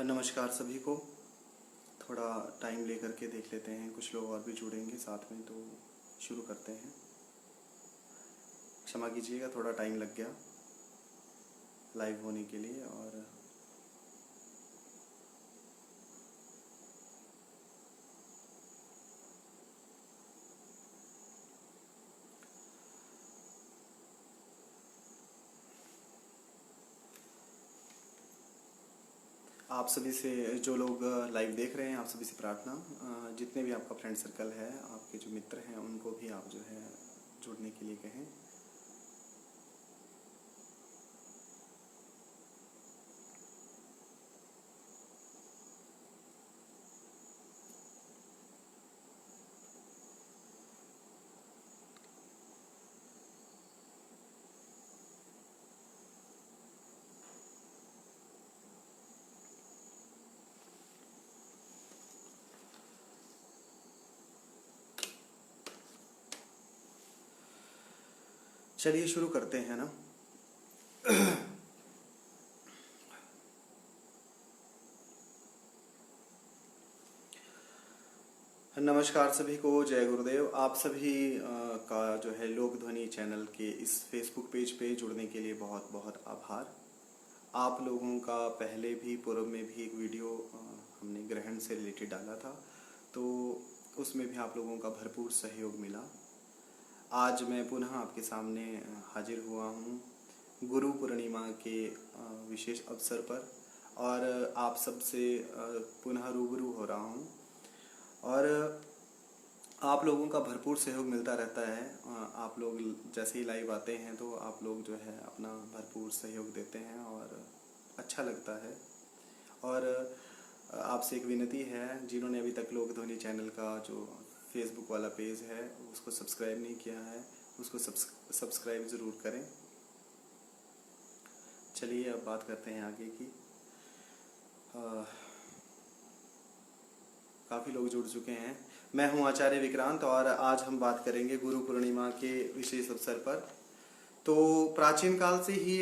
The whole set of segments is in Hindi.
नमस्कार सभी को। थोड़ा टाइम लेकर के देख लेते हैं, कुछ लोग और भी जुड़ेंगे साथ में, तो शुरू करते हैं। क्षमा कीजिएगा, थोड़ा टाइम लग गया लाइव होने के लिए। और आप सभी से, जो लोग लाइव देख रहे हैं, आप सभी से प्रार्थना, जितने भी आपका फ्रेंड सर्कल है, आपके जो मित्र हैं, उनको भी आप जो है जुड़ने के लिए कहें। चलिए शुरू करते हैं ना। नमस्कार सभी को, जय गुरुदेव। आप सभी का जो है लोक ध्वनि चैनल के इस फेसबुक पेज पे जुड़ने के लिए बहुत बहुत आभार। आप लोगों का पहले भी पूर्व में भी एक वीडियो हमने ग्रहण से रिलेटेड डाला था, तो उसमें भी आप लोगों का भरपूर सहयोग मिला। आज मैं पुनः आपके सामने हाजिर हुआ हूँ गुरु पूर्णिमा के विशेष अवसर पर, और आप सबसे पुनः रूबरू हो रहा हूँ। और आप लोगों का भरपूर सहयोग मिलता रहता है। आप लोग जैसे ही लाइव आते हैं तो आप लोग जो है अपना भरपूर सहयोग देते हैं और अच्छा लगता है। और आपसे एक विनती है, जिन्होंने अभी तक लोक ध्वनि चैनल का जो फेसबुक वाला पेज है उसको सब्सक्राइब नहीं किया है, उसको सब्सक्राइब ज़रूर करें। चलिए अब बात करते हैं आगे की। काफ़ी लोग जुड़ चुके हैं। मैं हूं आचार्य विक्रांत और आज हम बात करेंगे गुरु पूर्णिमा के विशेष अवसर पर। तो प्राचीन काल से ही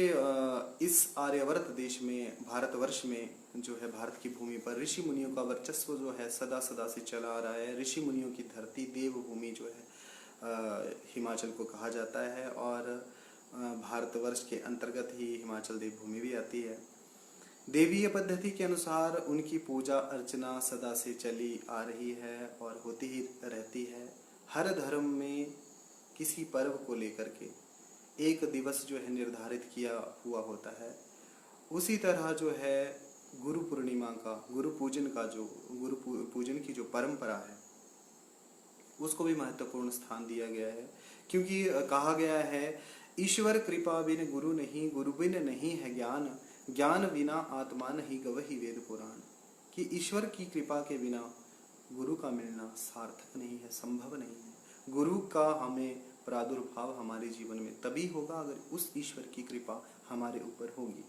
इस आर्यवर्त देश में, भारतवर्ष में जो है, भारत की भूमि पर ऋषि मुनियों का वर्चस्व जो है सदा सदा से चला आ रहा है। ऋषि मुनियों की धरती, देवभूमि जो है हिमाचल को कहा जाता है, और भारतवर्ष के अंतर्गत ही हिमाचल देवभूमि भी आती है। देवीय पद्धति के अनुसार उनकी पूजा अर्चना सदा से चली आ रही है और होती ही रहती है। हर धर्म में किसी पर्व को लेकर के एक दिवस जो है निर्धारित किया हुआ होता है। उसी तरह जो है गुरु पूर्णिमा का, गुरु पूजन का, जो गुरु पूजन की जो परंपरा है उसको भी महत्वपूर्ण स्थान दिया गया है। क्योंकि कहा गया है, ईश्वर कृपा बिन गुरु नहीं, गुरु बिन नहीं है ज्ञान, ज्ञान बिना आत्मा नहीं गवही वेद पुराण। कि ईश्वर की कृपा के बिना गुरु का मिलना सार्थक नहीं है, संभव नहीं है। गुरु का हमें प्रादुर्भाव हमारे जीवन में तभी होगा अगर उस ईश्वर की कृपा हमारे ऊपर होगी।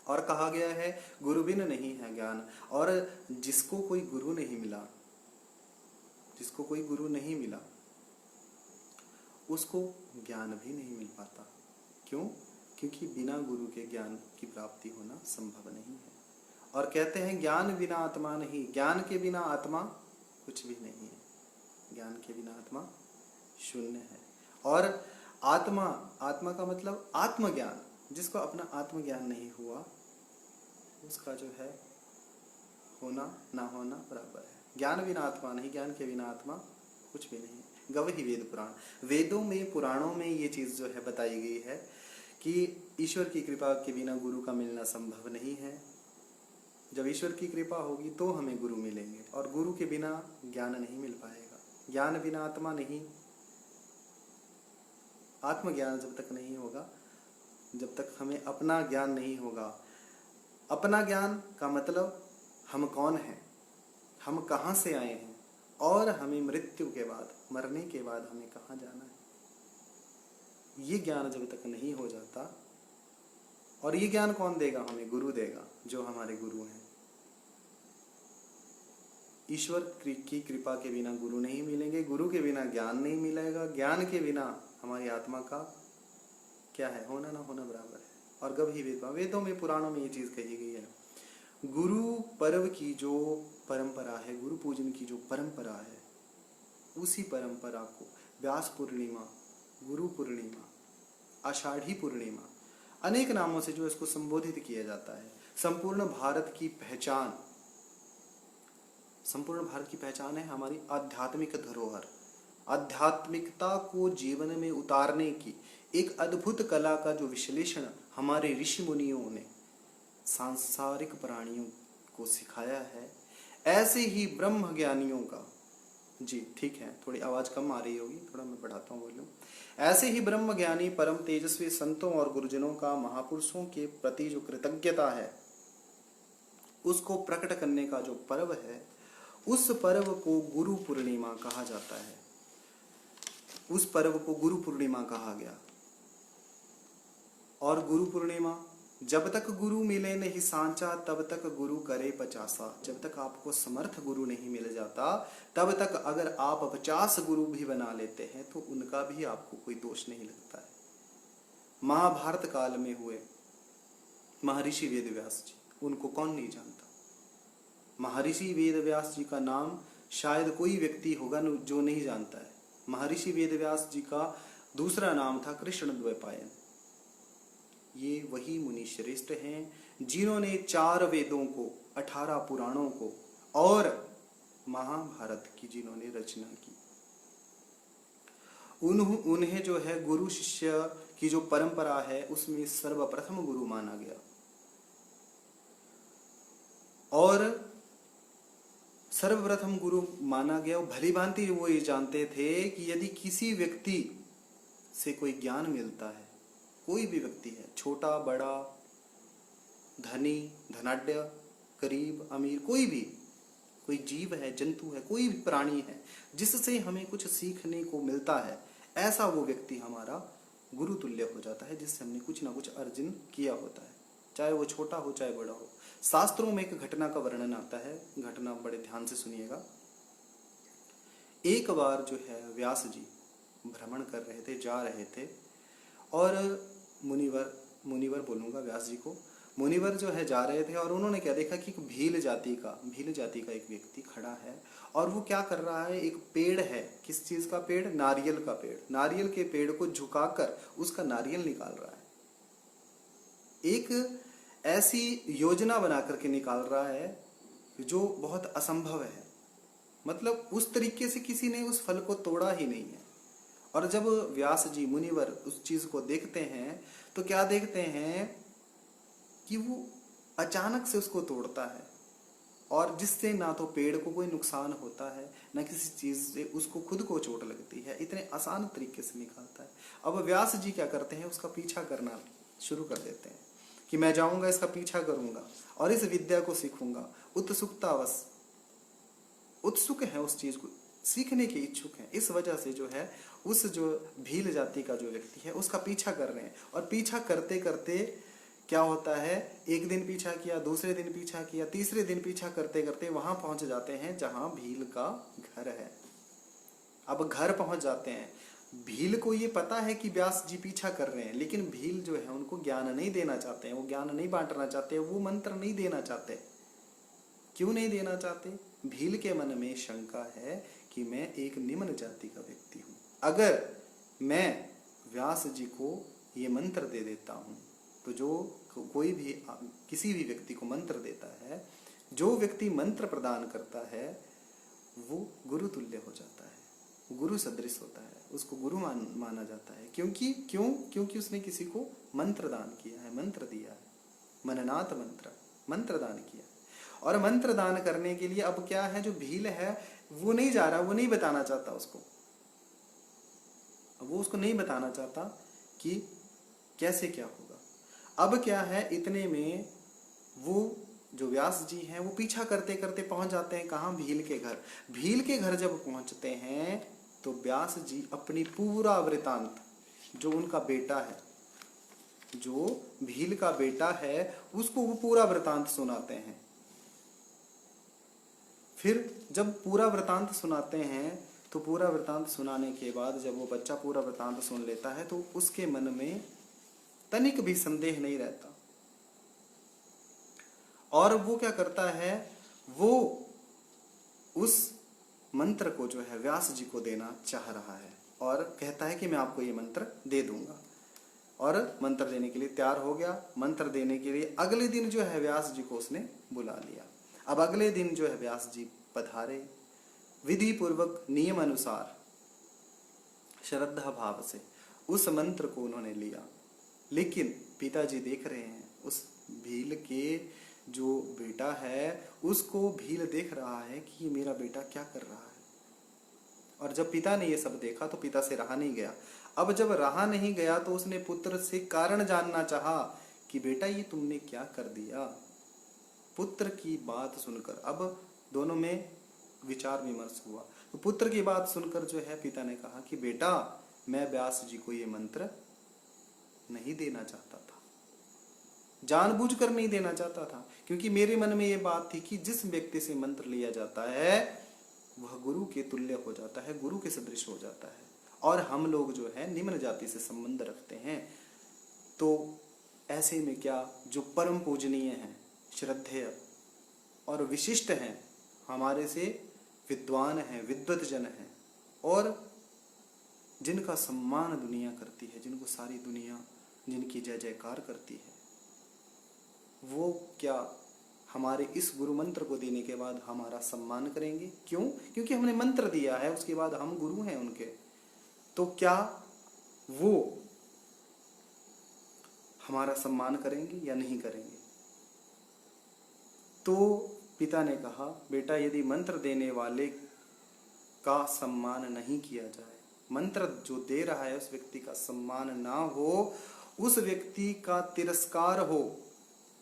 और कहा गया है, गुरु बिन नहीं है ज्ञान। और जिसको कोई गुरु नहीं मिला, जिसको कोई गुरु नहीं मिला, उसको ज्ञान भी नहीं मिल पाता। क्यों? क्योंकि बिना गुरु के ज्ञान की प्राप्ति होना संभव नहीं है। और कहते हैं, ज्ञान बिना आत्मा नहीं, ज्ञान के बिना आत्मा कुछ भी नहीं है। ज्ञान के बिना आत्मा शून्य है। और आत्मा, आत्मा का मतलब आत्मज्ञान। जिसको अपना आत्मज्ञान नहीं हुआ, उसका जो है होना ना होना बराबर है। ज्ञान बिना आत्मा नहीं, ज्ञान के बिना आत्मा कुछ भी नहीं। गवही वेद पुराण। वेदों में, पुराणों में ये चीज जो है बताई गई है कि ईश्वर की कृपा के बिना गुरु का मिलना संभव नहीं है। जब ईश्वर की कृपा होगी तो हमें गुरु मिलेंगे, और गुरु के बिना ज्ञान नहीं मिल पाएगा। ज्ञान बिना आत्मा नहीं। आत्मज्ञान जब तक नहीं होगा, जब तक हमें अपना ज्ञान नहीं होगा। अपना ज्ञान का मतलब हम कौन हैं, हम कहाँ से आए हैं, और हमें मृत्यु के बाद, मरने के बाद हमें कहाँ जाना है। ये ज्ञान जब तक नहीं हो जाता, और ये ज्ञान कौन देगा हमें? गुरु देगा, जो हमारे गुरु हैं। ईश्वर की कृपा के बिना गुरु नहीं मिलेंगे, गुरु के बिना ज्ञान नहीं मिलेगा, ज्ञान के बिना हमारी आत्मा का क्या है, होना ना होना बराबर है। और गवही वेद, वेदों में, पुराणों में ये चीज कही गई है। गुरु पर्व की जो परंपरा है, गुरु पूजन की जो परंपरा है, उसी परंपरा को व्यास पूर्णिमा, गुरु पूर्णिमा, आषाढ़ी पूर्णिमा, अनेक नामों से जो इसको संबोधित किया जाता है। संपूर्ण भारत की पहचान, संपूर्ण भारत की पहचान है हमारी आध्यात्मिक धरोहर। आध्यात्मिकता को जीवन में उतारने की एक अद्भुत कला का जो विश्लेषण हमारे ऋषि मुनियों ने सांसारिक प्राणियों को सिखाया है, ऐसे ही ब्रह्म ज्ञानियों का, जी ठीक है, थोड़ी आवाज कम आ रही होगी, थोड़ा मैं बढ़ाता हूँ वॉल्यूम। ऐसे ही ब्रह्म ज्ञानी परम तेजस्वी संतों और गुरुजनों का महापुरुषों के प्रति जो कृतज्ञता है, उसको प्रकट करने का जो पर्व है, उस पर्व को गुरु पूर्णिमा कहा जाता है। उस पर्व को गुरु पूर्णिमा कहा गया। और गुरु पूर्णिमा, जब तक गुरु मिले नहीं सांचा, तब तक गुरु करे 50। जब तक आपको समर्थ गुरु नहीं मिल जाता, तब तक अगर आप 50 गुरु भी बना लेते हैं तो उनका भी आपको कोई दोष नहीं लगता है। महाभारत काल में हुए महर्षि वेदव्यास जी, उनको कौन नहीं जानता। महर्षि वेदव्यास जी का नाम शायद कोई व्यक्ति होगा जो नहीं जानता है। महर्षि वेदव्यास जी का दूसरा नाम था कृष्णद्वैपायन। ये वही मुनि श्रेष्ठ हैं जिन्होंने 4 वेदों को, 18 पुराणों को और महाभारत की जिन्होंने रचना की। उन्हें जो है गुरु शिष्य की जो परंपरा है, उसमें सर्वप्रथम गुरु माना गया। और सर्वप्रथम गुरु माना गया। भली भांति वो ये जानते थे कि यदि किसी व्यक्ति से कोई ज्ञान मिलता है, कोई भी व्यक्ति है, छोटा बड़ा, धनी धनाढ्य, गरीब अमीर, कोई भी, कोई जीव है, जंतु है, कोई भी प्राणी है, जिससे हमें कुछ सीखने को मिलता है, ऐसा वो व्यक्ति हमारा गुरु तुल्य हो जाता है, जिससे हमने कुछ ना कुछ अर्जन किया होता है, चाहे वो छोटा हो चाहे बड़ा हो। शास्त्रों में एक घटना का वर्णन आता है, घटना बड़े ध्यान से सुनिएगा। एक बार जो है व्यास जी भ्रमण कर रहे थे, जा रहे थे, और मुनिवर बोलूंगा व्यास जी को, मुनिवर जो है जा रहे थे, और उन्होंने क्या देखा कि भील जाति का एक व्यक्ति खड़ा है, और वो क्या कर रहा है, एक पेड़ है, किस चीज का पेड़, नारियल का पेड़, नारियल के पेड़ को झुकाकर उसका नारियल निकाल रहा है। एक ऐसी योजना बना करके निकाल रहा है जो बहुत असंभव है, मतलब उस तरीके से किसी ने उस फल को तोड़ा ही नहीं है। और जब व्यास जी मुनिवर उस चीज को देखते हैं तो क्या देखते हैं कि वो अचानक से उसको तोड़ता है, और जिससे ना तो पेड़ को कोई नुकसान होता है, ना किसी चीज से उसको खुद को चोट लगती है, इतने आसान तरीके से निकालता है। अब व्यास जी क्या करते हैं, उसका पीछा करना शुरू कर देते हैं कि मैं जाऊंगा, इसका पीछा करूंगा और इस विद्या को सीखूंगा। उत्सुकतावश, उत्सुक है, उस चीज को सीखने के इच्छुक हैं, इस वजह से जो है उस जो भील जाति का जो व्यक्ति है उसका पीछा कर रहे हैं। और पीछा करते करते क्या होता है, एक दिन पीछा किया, दूसरे दिन पीछा किया, तीसरे दिन पीछा करते करते वहां पहुंच जाते हैं जहां भील का घर है। अब घर पहुंच जाते हैं, भील को ये पता है कि व्यास जी पीछा कर रहे हैं, लेकिन भील जो है उनको ज्ञान नहीं देना चाहते हैं, वो ज्ञान नहीं बांटना चाहते, वो मंत्र नहीं देना चाहते। क्यों नहीं देना चाहते? भील के मन में शंका है कि मैं एक निम्न जाति का व्यक्ति हूं, अगर मैं व्यास जी को ये मंत्र दे देता हूं तो जो कोई भी किसी भी व्यक्ति को मंत्र देता है, जो व्यक्ति मंत्र प्रदान करता है वो गुरु तुल्य हो जाता है, गुरु सदृश होता है, उसको गुरु माना जाता है। क्योंकि उसने किसी को मंत्र दान किया है, मंत्र दिया है, मननाथ मंत्र दान किया। और मंत्र दान करने के लिए अब क्या है, जो भील है वो नहीं जा रहा, वो नहीं बताना चाहता उसको, वो उसको नहीं बताना चाहता कि कैसे क्या होगा। अब क्या है, इतने में वो जो व्यास जी हैं वो पीछा करते करते पहुंच जाते हैं कहाँ, भील के घर। भील के घर जब पहुंचते हैं तो व्यास जी अपनी पूरा वृतांत, जो उनका बेटा है, जो भील का बेटा है, उसको वो पूरा वृतांत सुनाते हैं। फिर जब पूरा वृतांत सुनाते हैं तो पूरा वृतांत सुनाने के बाद जब वो बच्चा पूरा वृतांत सुन लेता है तो उसके मन में तनिक भी संदेह नहीं रहता, और वो क्या करता है, वो उस मंत्र को जो है व्यास जी को देना चाह रहा है और कहता है कि मैं आपको ये मंत्र दे दूंगा, और मंत्र देने के लिए तैयार हो गया। मंत्र देने के लिए अगले दिन जो है व्यास जी को उसने बुला लिया। अब अगले दिन जो है व्यास जी पधारे, विधि पूर्वक नियम अनुसार श्रद्धा भाव से उस मंत्र को उन्होंने लिया। लेकिन पिताजी देख रहे हैं, उस भील के जो बेटा है उसको भील देख रहा है कि ये मेरा बेटा क्या कर रहा है। और जब पिता ने ये सब देखा तो पिता से रहा नहीं गया। अब जब रहा नहीं गया तो उसने पुत्र से कारण जानना चाहा कि बेटा ये तुमने क्या कर दिया। पुत्र की बात सुनकर अब दोनों में विचार विमर्श हुआ। तो पुत्र की बात सुनकर जो है पिता ने कहा कि बेटा मैं व्यास जी को ये मंत्र नहीं देना चाहता था, जानबूझकर नहीं देना चाहता था, क्योंकि मेरे मन में ये बात थी कि जिस व्यक्ति से मंत्र लिया जाता है वह गुरु के तुल्य हो जाता है, गुरु के सदृश हो जाता है। और हम लोग जो है निम्न जाति से संबंध रखते हैं, तो ऐसे में क्या जो परम पूजनीय हैं, श्रद्धेय और विशिष्ट हैं, हमारे से विद्वान हैं, विद्वत जन हैं, और जिनका सम्मान दुनिया करती है, जिनको सारी दुनिया जिनकी जय जयकार करती है, वो क्या हमारे इस गुरु मंत्र को देने के बाद हमारा सम्मान करेंगे? क्यों? क्योंकि हमने मंत्र दिया है, उसके बाद हम गुरु हैं उनके। तो क्या वो हमारा सम्मान करेंगे या नहीं करेंगे? तो पिता ने कहा बेटा यदि मंत्र देने वाले का सम्मान नहीं किया जाए, मंत्र जो दे रहा है उस व्यक्ति का सम्मान ना हो, उस व्यक्ति का तिरस्कार हो,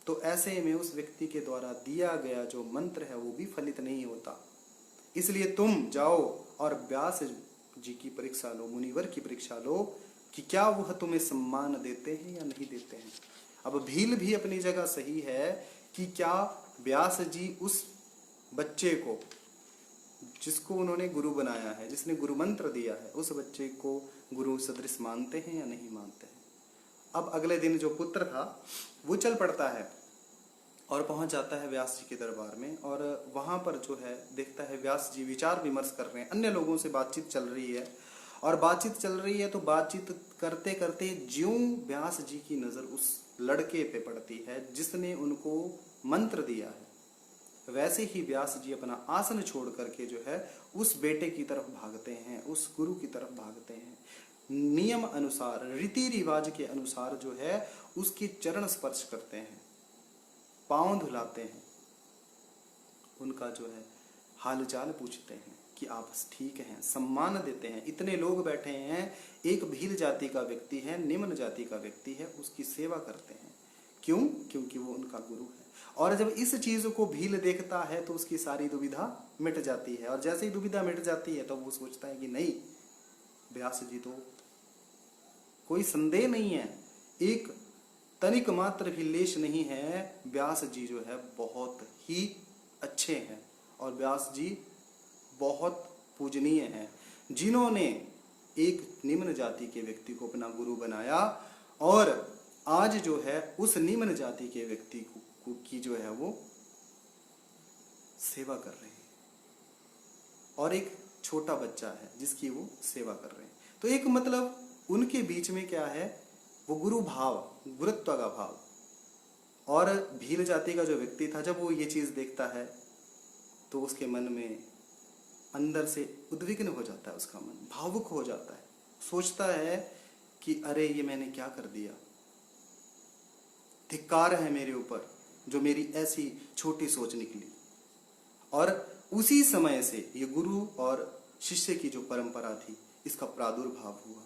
तो ऐसे में उस व्यक्ति के द्वारा दिया गया जो मंत्र है वो भी फलित नहीं होता। इसलिए तुम जाओ और व्यास जी की परीक्षा लो, मुनिवर की परीक्षा लो कि क्या वह तुम्हें सम्मान देते हैं या नहीं देते हैं। अब भील भी अपनी जगह सही है कि क्या व्यास जी उस बच्चे को जिसको उन्होंने गुरु बनाया है, जिसने गुरु मंत्र दिया है, उस बच्चे को गुरु सदृश मानते हैं या नहीं मानते हैं। अब अगले दिन जो पुत्र था वो चल पड़ता है और पहुंच जाता है व्यास जी के दरबार में, और वहां पर जो है देखता है व्यास जी विचार विमर्श कर रहे हैं, अन्य लोगों से बातचीत चल रही है। और बातचीत चल रही है तो बातचीत करते करते ज्यों व्यास जी की नजर उस लड़के पे पड़ती है जिसने उनको मंत्र दिया है, वैसे ही व्यास जी अपना आसन छोड़ करके जो है उस बेटे की तरफ भागते हैं, उस गुरु की तरफ भागते हैं। नियम अनुसार, रीति रिवाज के अनुसार जो है उसके चरण स्पर्श करते हैं, पांव धुलाते हैं, उनका जो है हालचाल पूछते हैं कि आप ठीक हैं, सम्मान देते हैं। इतने लोग बैठे हैं, एक भील जाति का व्यक्ति है, निम्न जाति का व्यक्ति है, उसकी सेवा करते हैं। क्यों? क्योंकि वो उनका गुरु है। और जब इस चीज को भील देखता है तो उसकी सारी दुविधा मिट जाती है, और जैसे ही दुविधा मिट जाती है तो वो सोचता है कि नहीं, व्यास जी तो कोई संदेह नहीं है, एक तनिक मात्र भी लेश नहीं है, व्यास जी जो है बहुत ही अच्छे हैं और व्यास जी बहुत पूजनीय हैं, जिन्होंने एक निम्न जाति के व्यक्ति को अपना गुरु बनाया और आज जो है उस निम्न जाति के व्यक्ति को की जो है वो सेवा कर रहे हैं, और एक छोटा बच्चा है जिसकी वो सेवा कर रहे हैं। तो एक मतलब उनके बीच में क्या है, वो गुरु भाव, गुरुत्व का भाव। और भील जाति का जो व्यक्ति था, जब वो ये चीज देखता है तो उसके मन में अंदर से उद्विग्न हो जाता है, उसका मन भावुक हो जाता है, सोचता है कि अरे ये मैंने क्या कर दिया, धिक्कार है मेरे ऊपर जो मेरी ऐसी छोटी सोच निकली। और उसी समय से ये गुरु और शिष्य की जो परंपरा थी इसका प्रादुर्भाव हुआ।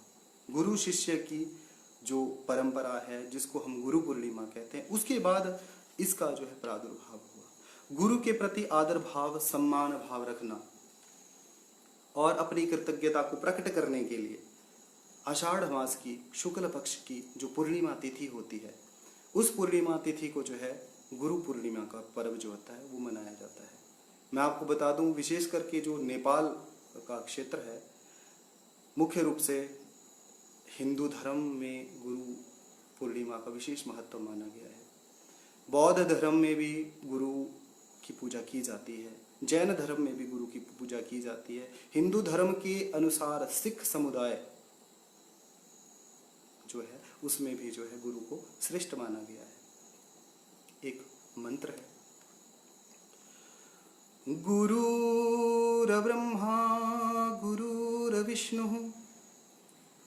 गुरु शिष्य की जो परंपरा है जिसको हम गुरु पूर्णिमा कहते हैं, उसके बाद इसका जो है प्रादुर्भाव हुआ। गुरु के प्रति आदर भाव, सम्मान भाव रखना और अपनी कृतज्ञता को प्रकट करने के लिए आषाढ़ मास की शुक्ल पक्ष की जो पूर्णिमा तिथि होती है, उस पूर्णिमा तिथि को जो है गुरु पूर्णिमा का पर्व जो होता है वो मनाया जाता है। मैं आपको बता दूं, विशेष करके जो नेपाल का क्षेत्र है, मुख्य रूप से हिंदू धर्म में गुरु पूर्णिमा का विशेष महत्व माना गया है। बौद्ध धर्म में भी गुरु की पूजा की जाती है, जैन धर्म में भी गुरु की पूजा की जाती है, हिंदू धर्म के अनुसार सिख समुदाय जो है उसमें भी जो है गुरु को श्रेष्ठ माना गया है। एक मंत्र है, गुरुर्ब्रह्मा गुरुर्विष्णु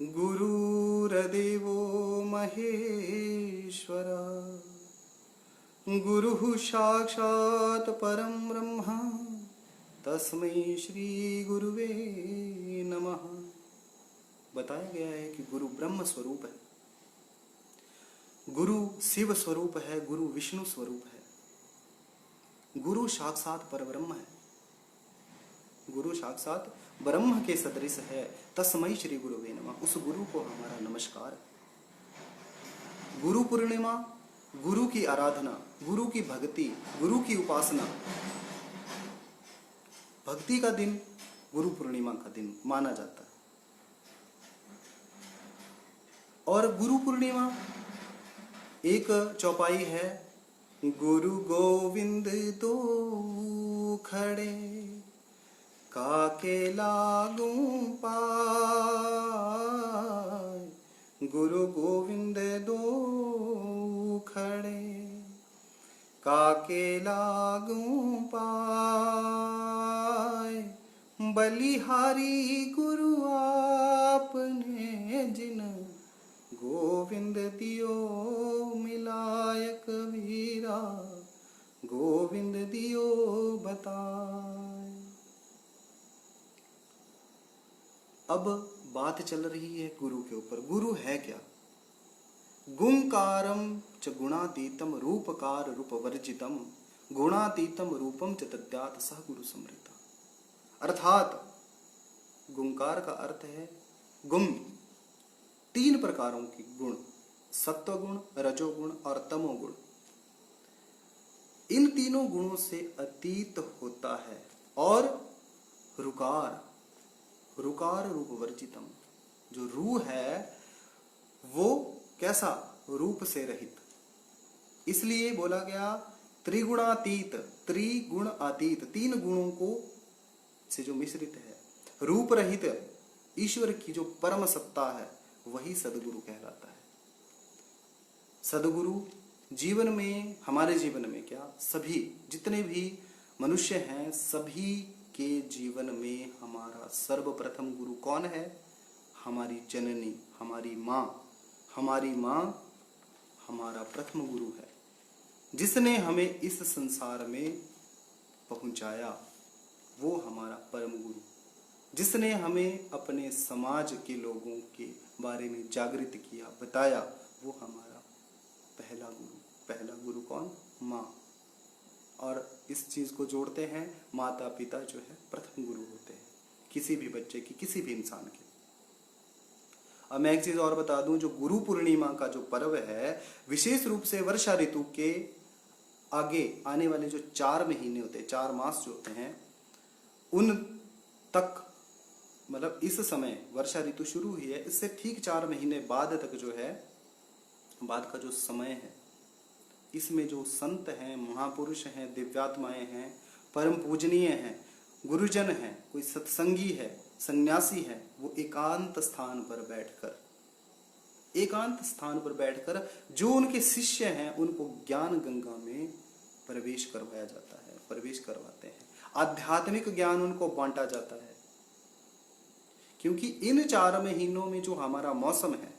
गुरुर्देवो महेश्वरा गुरुः साक्षात् परं ब्रह्म तस्मै श्री गुरुवे नमः। बताया गया है कि गुरु ब्रह्म स्वरूप है, गुरु शिव स्वरूप है, गुरु विष्णु स्वरूप है, गुरु साक्षात परब्रह्म है, गुरु साक्षात ब्रह्म के सदृश है। तस्मै श्री गुरुवे नमः, उस गुरु को हमारा नमस्कार। गुरु पूर्णिमा, गुरु की आराधना, गुरु की भक्ति, गुरु की उपासना, भक्ति का दिन गुरु पूर्णिमा का दिन माना जाता है। और गुरु पूर्णिमा एक चौपाई है, गुरु गोविंद दो खड़े काके लागू पाय, गुरु गोविंद दो खड़े काके लागू पाय, बलिहारी गुरु आपने जिन गोविंद दियो मिलाय कबीरा, गोविंद दियो बताए। अब बात चल रही है गुरु के ऊपर। गुरु है क्या? गुणकारम च गुणातीतम रूपकार रूपवर्जितम गुणातीतम रूपम च तद्यात सह गुरु समृता। अर्थात गुणकार का अर्थ है गुण, 3 प्रकारों की गुण, सत्वगुण, रजोगुण और तमोगुण। इन तीनों गुणों से अतीत होता है। और रुकार, रुकार रूप वर्जितम, जो रू है वो कैसा? रूप से रहित। इसलिए बोला गया त्रिगुणातीत, त्रिगुण अतीत, 3 गुणों को से जो मिश्रित है, रूप रहित ईश्वर की जो परम सत्ता है वही सदगुरु कहलाता है। सदगुरु जीवन में, हमारे जीवन में क्या, सभी जितने भी मनुष्य हैं सभी के जीवन में हमारा सर्वप्रथम गुरु कौन है? हमारी जननी, हमारी माँ। हमारी माँ हमारा प्रथम गुरु है, जिसने हमें इस संसार में पहुंचाया, वो हमारा परम गुरु। जिसने हमें अपने समाज के लोगों के बारे में जागृत किया, बताया, वो हमारा पहला गुरु। पहला गुरु कौन? माँ। और इस चीज को जोड़ते हैं, माता पिता जो है प्रथम गुरु होते हैं किसी भी बच्चे की, किसी भी इंसान के। अब मैं एक चीज और बता दूं, जो गुरु पूर्णिमा का जो पर्व है विशेष रूप से वर्षा ऋतु के आगे आने वाले जो 4 महीने होते हैं, 4 मास जो होते हैं, उन तक, मतलब इस समय वर्षा ऋतु शुरू हुई है, इससे ठीक 4 महीने बाद तक जो है, बाद का जो समय है, इसमें जो संत हैं, महापुरुष हैं, दिव्यात्माएं हैं, परम पूजनीय हैं, गुरुजन हैं, कोई सत्संगी है, सन्यासी है, वो एकांत स्थान पर बैठकर जो उनके शिष्य हैं उनको ज्ञान गंगा में प्रवेश करवाया जाता है, प्रवेश करवाते हैं। आध्यात्मिक ज्ञान उनको बांटा जाता है। क्योंकि इन 4 महीनों में जो हमारा मौसम है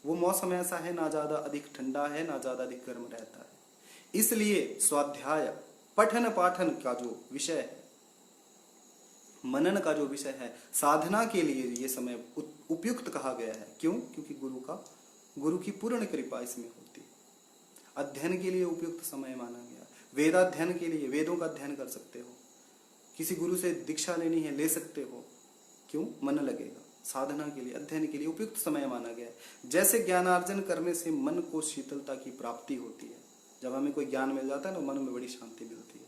वो मौसम ऐसा है, ना ज्यादा अधिक ठंडा है ना ज्यादा अधिक गर्म रहता है। इसलिए स्वाध्याय, पठन पाठन का जो विषय है, मनन का जो विषय है, साधना के लिए ये समय उपयुक्त कहा गया है। क्यों? क्योंकि गुरु की पूर्ण कृपा इसमें होती है। अध्ययन के लिए उपयुक्त समय माना गया। वेदाध्ययन के लिए, वेदों का अध्ययन कर सकते हो, किसी गुरु से दीक्षा लेनी है ले सकते हो। क्यों? मन लगेगा। साधना के लिए, अध्ययन के लिए उपयुक्त समय माना गया है। जैसे ज्ञानार्जन करने से मन को शीतलता की प्राप्ति होती है, जब हमें कोई ज्ञान मिल जाता है ना, मन में बड़ी शांति मिलती है,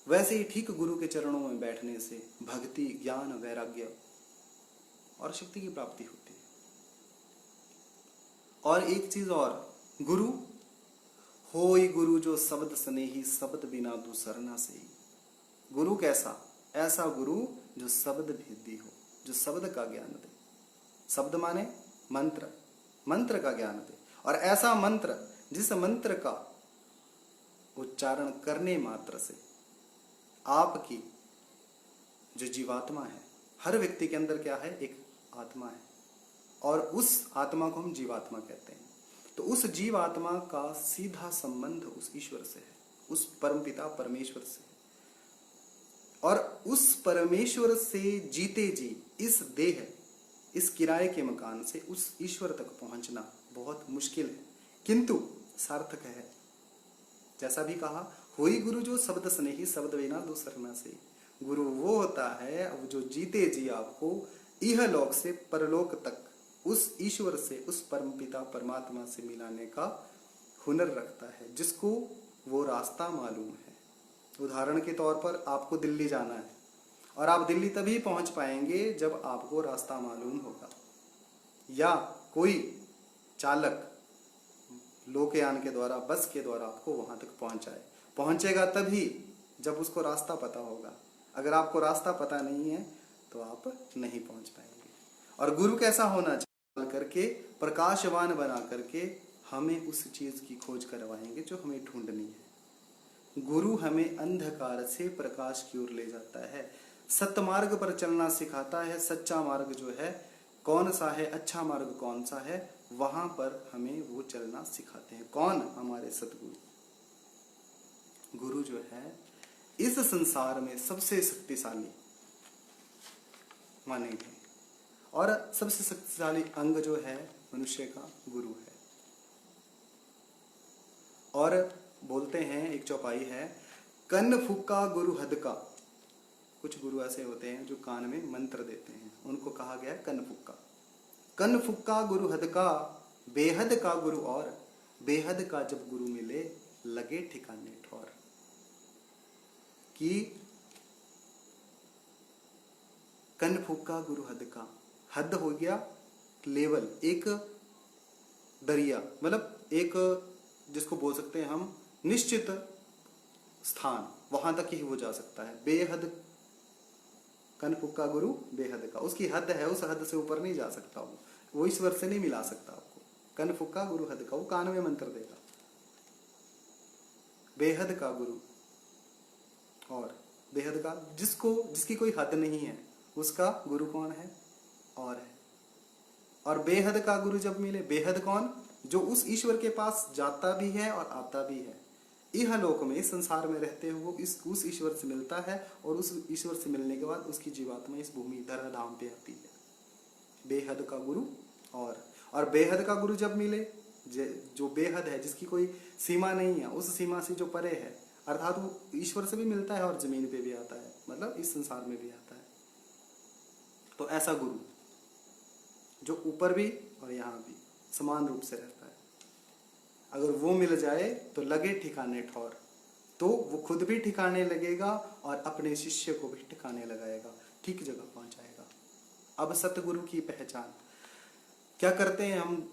वैसे ही ठीक गुरु के चरणों में बैठने से भक्ति, ज्ञान, वैराग्य और शक्ति की प्राप्ति होती है। और एक चीज और, गुरु होई गुरु जो शब्द स्नेही, शब्द बिना दूसर ना सही। गुरु कैसा? ऐसा गुरु जो शब्द भेदी हो, जो शब्द का ज्ञान दे। शब्द माने मंत्र, मंत्र का ज्ञान दे। और ऐसा मंत्र जिस मंत्र का उच्चारण करने मात्र से आपकी जो जीवात्मा है, हर व्यक्ति के अंदर क्या है? एक आत्मा है, और उस आत्मा को हम जीवात्मा कहते हैं। तो उस जीवात्मा का सीधा संबंध उस ईश्वर से है, उस परमपिता परमेश्वर से है। और उस परमेश्वर से जीते जी इस देह, इस किराए के मकान से उस ईश्वर तक पहुंचना बहुत मुश्किल है, किंतु सार्थक है। जैसा भी कहा, होई गुरु जो शब्द स्नेही, शब्द बिना दूसर ना सही। गुरु वो होता है जो जीते जी आपको इह लोक से परलोक तक उस ईश्वर से, उस परमपिता परमात्मा से मिलाने का हुनर रखता है, जिसको वो रास्ता मालूम है। उदाहरण के तौर पर आपको दिल्ली जाना है, और आप दिल्ली तभी पहुंच पाएंगे जब आपको रास्ता मालूम होगा, या कोई चालक लोकयान के द्वारा, बस के द्वारा आपको वहां तक पहुंचाए। पहुंचेगा तभी जब उसको रास्ता पता होगा। अगर आपको रास्ता पता नहीं है तो आप नहीं पहुंच पाएंगे। और गुरु कैसा होना चाहिए? करके प्रकाशवान बना करके हमें उस चीज की खोज करवाएंगे जो हमें ढूंढनी है। गुरु हमें अंधकार से प्रकाश की ओर ले जाता है, सत्मार्ग पर चलना सिखाता है। सच्चा मार्ग जो है कौन सा है, अच्छा मार्ग कौन सा है, वहां पर हमें वो चलना सिखाते हैं। कौन? हमारे सतगुरु। गुरु जो है इस संसार में सबसे शक्तिशाली माने गए, और सबसे शक्तिशाली अंग जो है मनुष्य का, गुरु है। और बोलते हैं, एक चौपाई है, कन्न फूका गुरु हद का। कुछ गुरु ऐसे होते हैं जो कान में मंत्र देते हैं, उनको कहा गया है कन्न फुक्का। कन्न फुक्का गुरु हद का, बेहद का गुरु और। बेहद का जब गुरु मिले, लगे ठिकाने ठौर। कि कन्न फुक्का गुरु हद का, हद हो गया लेवल, एक दरिया, मतलब एक जिसको बोल सकते हैं हम निश्चित स्थान, वहां तक ही वो जा सकता है। बेहद, कन्न फुक्का गुरु बेहद का, उसकी हद है, उस हद से ऊपर नहीं जा सकता वो ईश्वर से नहीं मिला सकता आपको। कन्न फुक्का गुरु हद का, वो कान में मंत्र देगा। बेहद का गुरु, और बेहद का जिसकी कोई हद नहीं है, उसका गुरु कौन है? और है। और बेहद का गुरु जब मिले, बेहद कौन? जो उस ईश्वर के पास जाता भी है और आता भी है। यह लोक में, इस संसार में रहते हुए वो उस ईश्वर से मिलता है, और उस ईश्वर से मिलने के बाद उसकी जीवात्मा इस भूमि धरा धाम पे आती है। बेहद का गुरु। और बेहद का गुरु जब मिले, जो बेहद है, जिसकी कोई सीमा नहीं है, उस सीमा से जो परे है, अर्थात वो ईश्वर से भी मिलता है और जमीन पे भी आता है, मतलब इस संसार में भी आता है। तो ऐसा गुरु जो ऊपर भी और यहाँ भी समान रूप से रहता है, अगर वो मिल जाए तो लगे ठिकाने ठौर। तो वो खुद भी ठिकाने लगेगा और अपने शिष्य को भी ठिकाने लगाएगा, ठीक जगह पहुंचाएगा। अब सतगुरु की पहचान क्या करते हैं हम?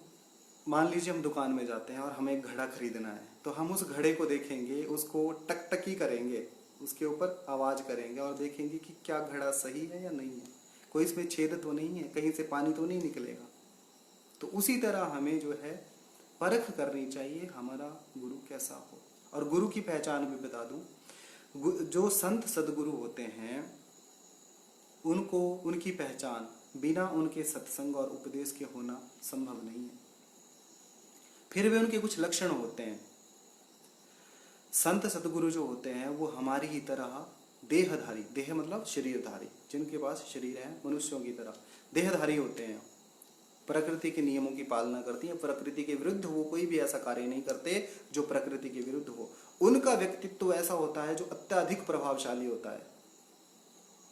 मान लीजिए हम दुकान में जाते हैं और हमें एक घड़ा खरीदना है, तो हम उस घड़े को देखेंगे, उसको टकटकी करेंगे, उसके ऊपर आवाज करेंगे और देखेंगे कि क्या घड़ा सही है या नहीं है, कोई इसमें छेद तो नहीं है, कहीं से पानी तो नहीं निकलेगा। तो उसी तरह हमें जो है परख करनी चाहिए हमारा गुरु कैसा हो। और गुरु की पहचान भी बता दूं, जो संत सदगुरु होते हैं उनको, उनकी पहचान बिना उनके सत्संग और उपदेश के होना संभव नहीं है। फिर भी उनके कुछ लक्षण होते हैं। संत सदगुरु जो होते हैं वो हमारी ही तरह देहधारी, देह मतलब शरीरधारी, जिनके पास शरीर है, मनुष्यों की तरह देहधारी होते हैं। प्रकृति के नियमों की पालना करती है, प्रकृति के विरुद्ध वो कोई भी ऐसा कार्य नहीं करते जो प्रकृति के विरुद्ध हो। उनका व्यक्तित्व ऐसा होता है जो अत्यधिक प्रभावशाली होता है,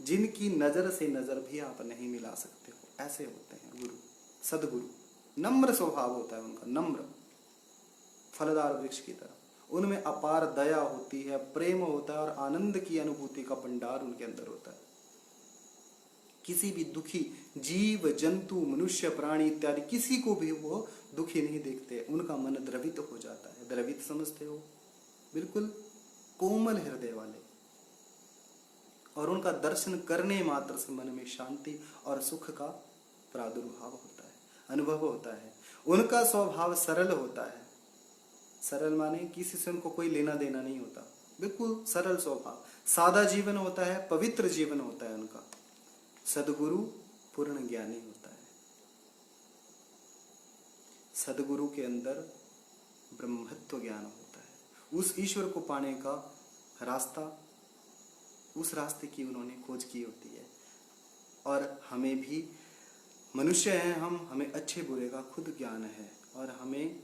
जिनकी नजर से नजर भी आप नहीं मिला सकते हो, ऐसे होते हैं गुरु, सदगुरु। नम्र स्वभाव होता है उनका, नम्र, फलदार वृक्ष की तरह। उनमें अपार दया होती है, प्रेम होता है, और आनंद की अनुभूति का भंडार उनके अंदर होता है। किसी भी दुखी जीव जंतु मनुष्य प्राणी इत्यादि किसी को भी वो दुखी नहीं देखते, उनका मन द्रवित हो जाता है। द्रवित समझते हो, बिल्कुल कोमल हृदय वाले, और उनका दर्शन करने मात्र से मन में शांति और सुख का प्रादुर्भाव होता है, अनुभव होता है। उनका स्वभाव सरल होता है। सरल माने किसी से उनको कोई लेना देना नहीं होता, बिल्कुल सरल स्वभाव, सादा जीवन होता है, पवित्र जीवन होता है उनका। सदगुरु पूर्ण ज्ञानी होता है। सदगुरु के अंदर ब्रह्मत्व ज्ञान होता है। उस ईश्वर को पाने का रास्ता, उस रास्ते की उन्होंने खोज की होती है। और हमें भी मनुष्य हैं हम, हमें अच्छे बुरे का खुद ज्ञान है, और हमें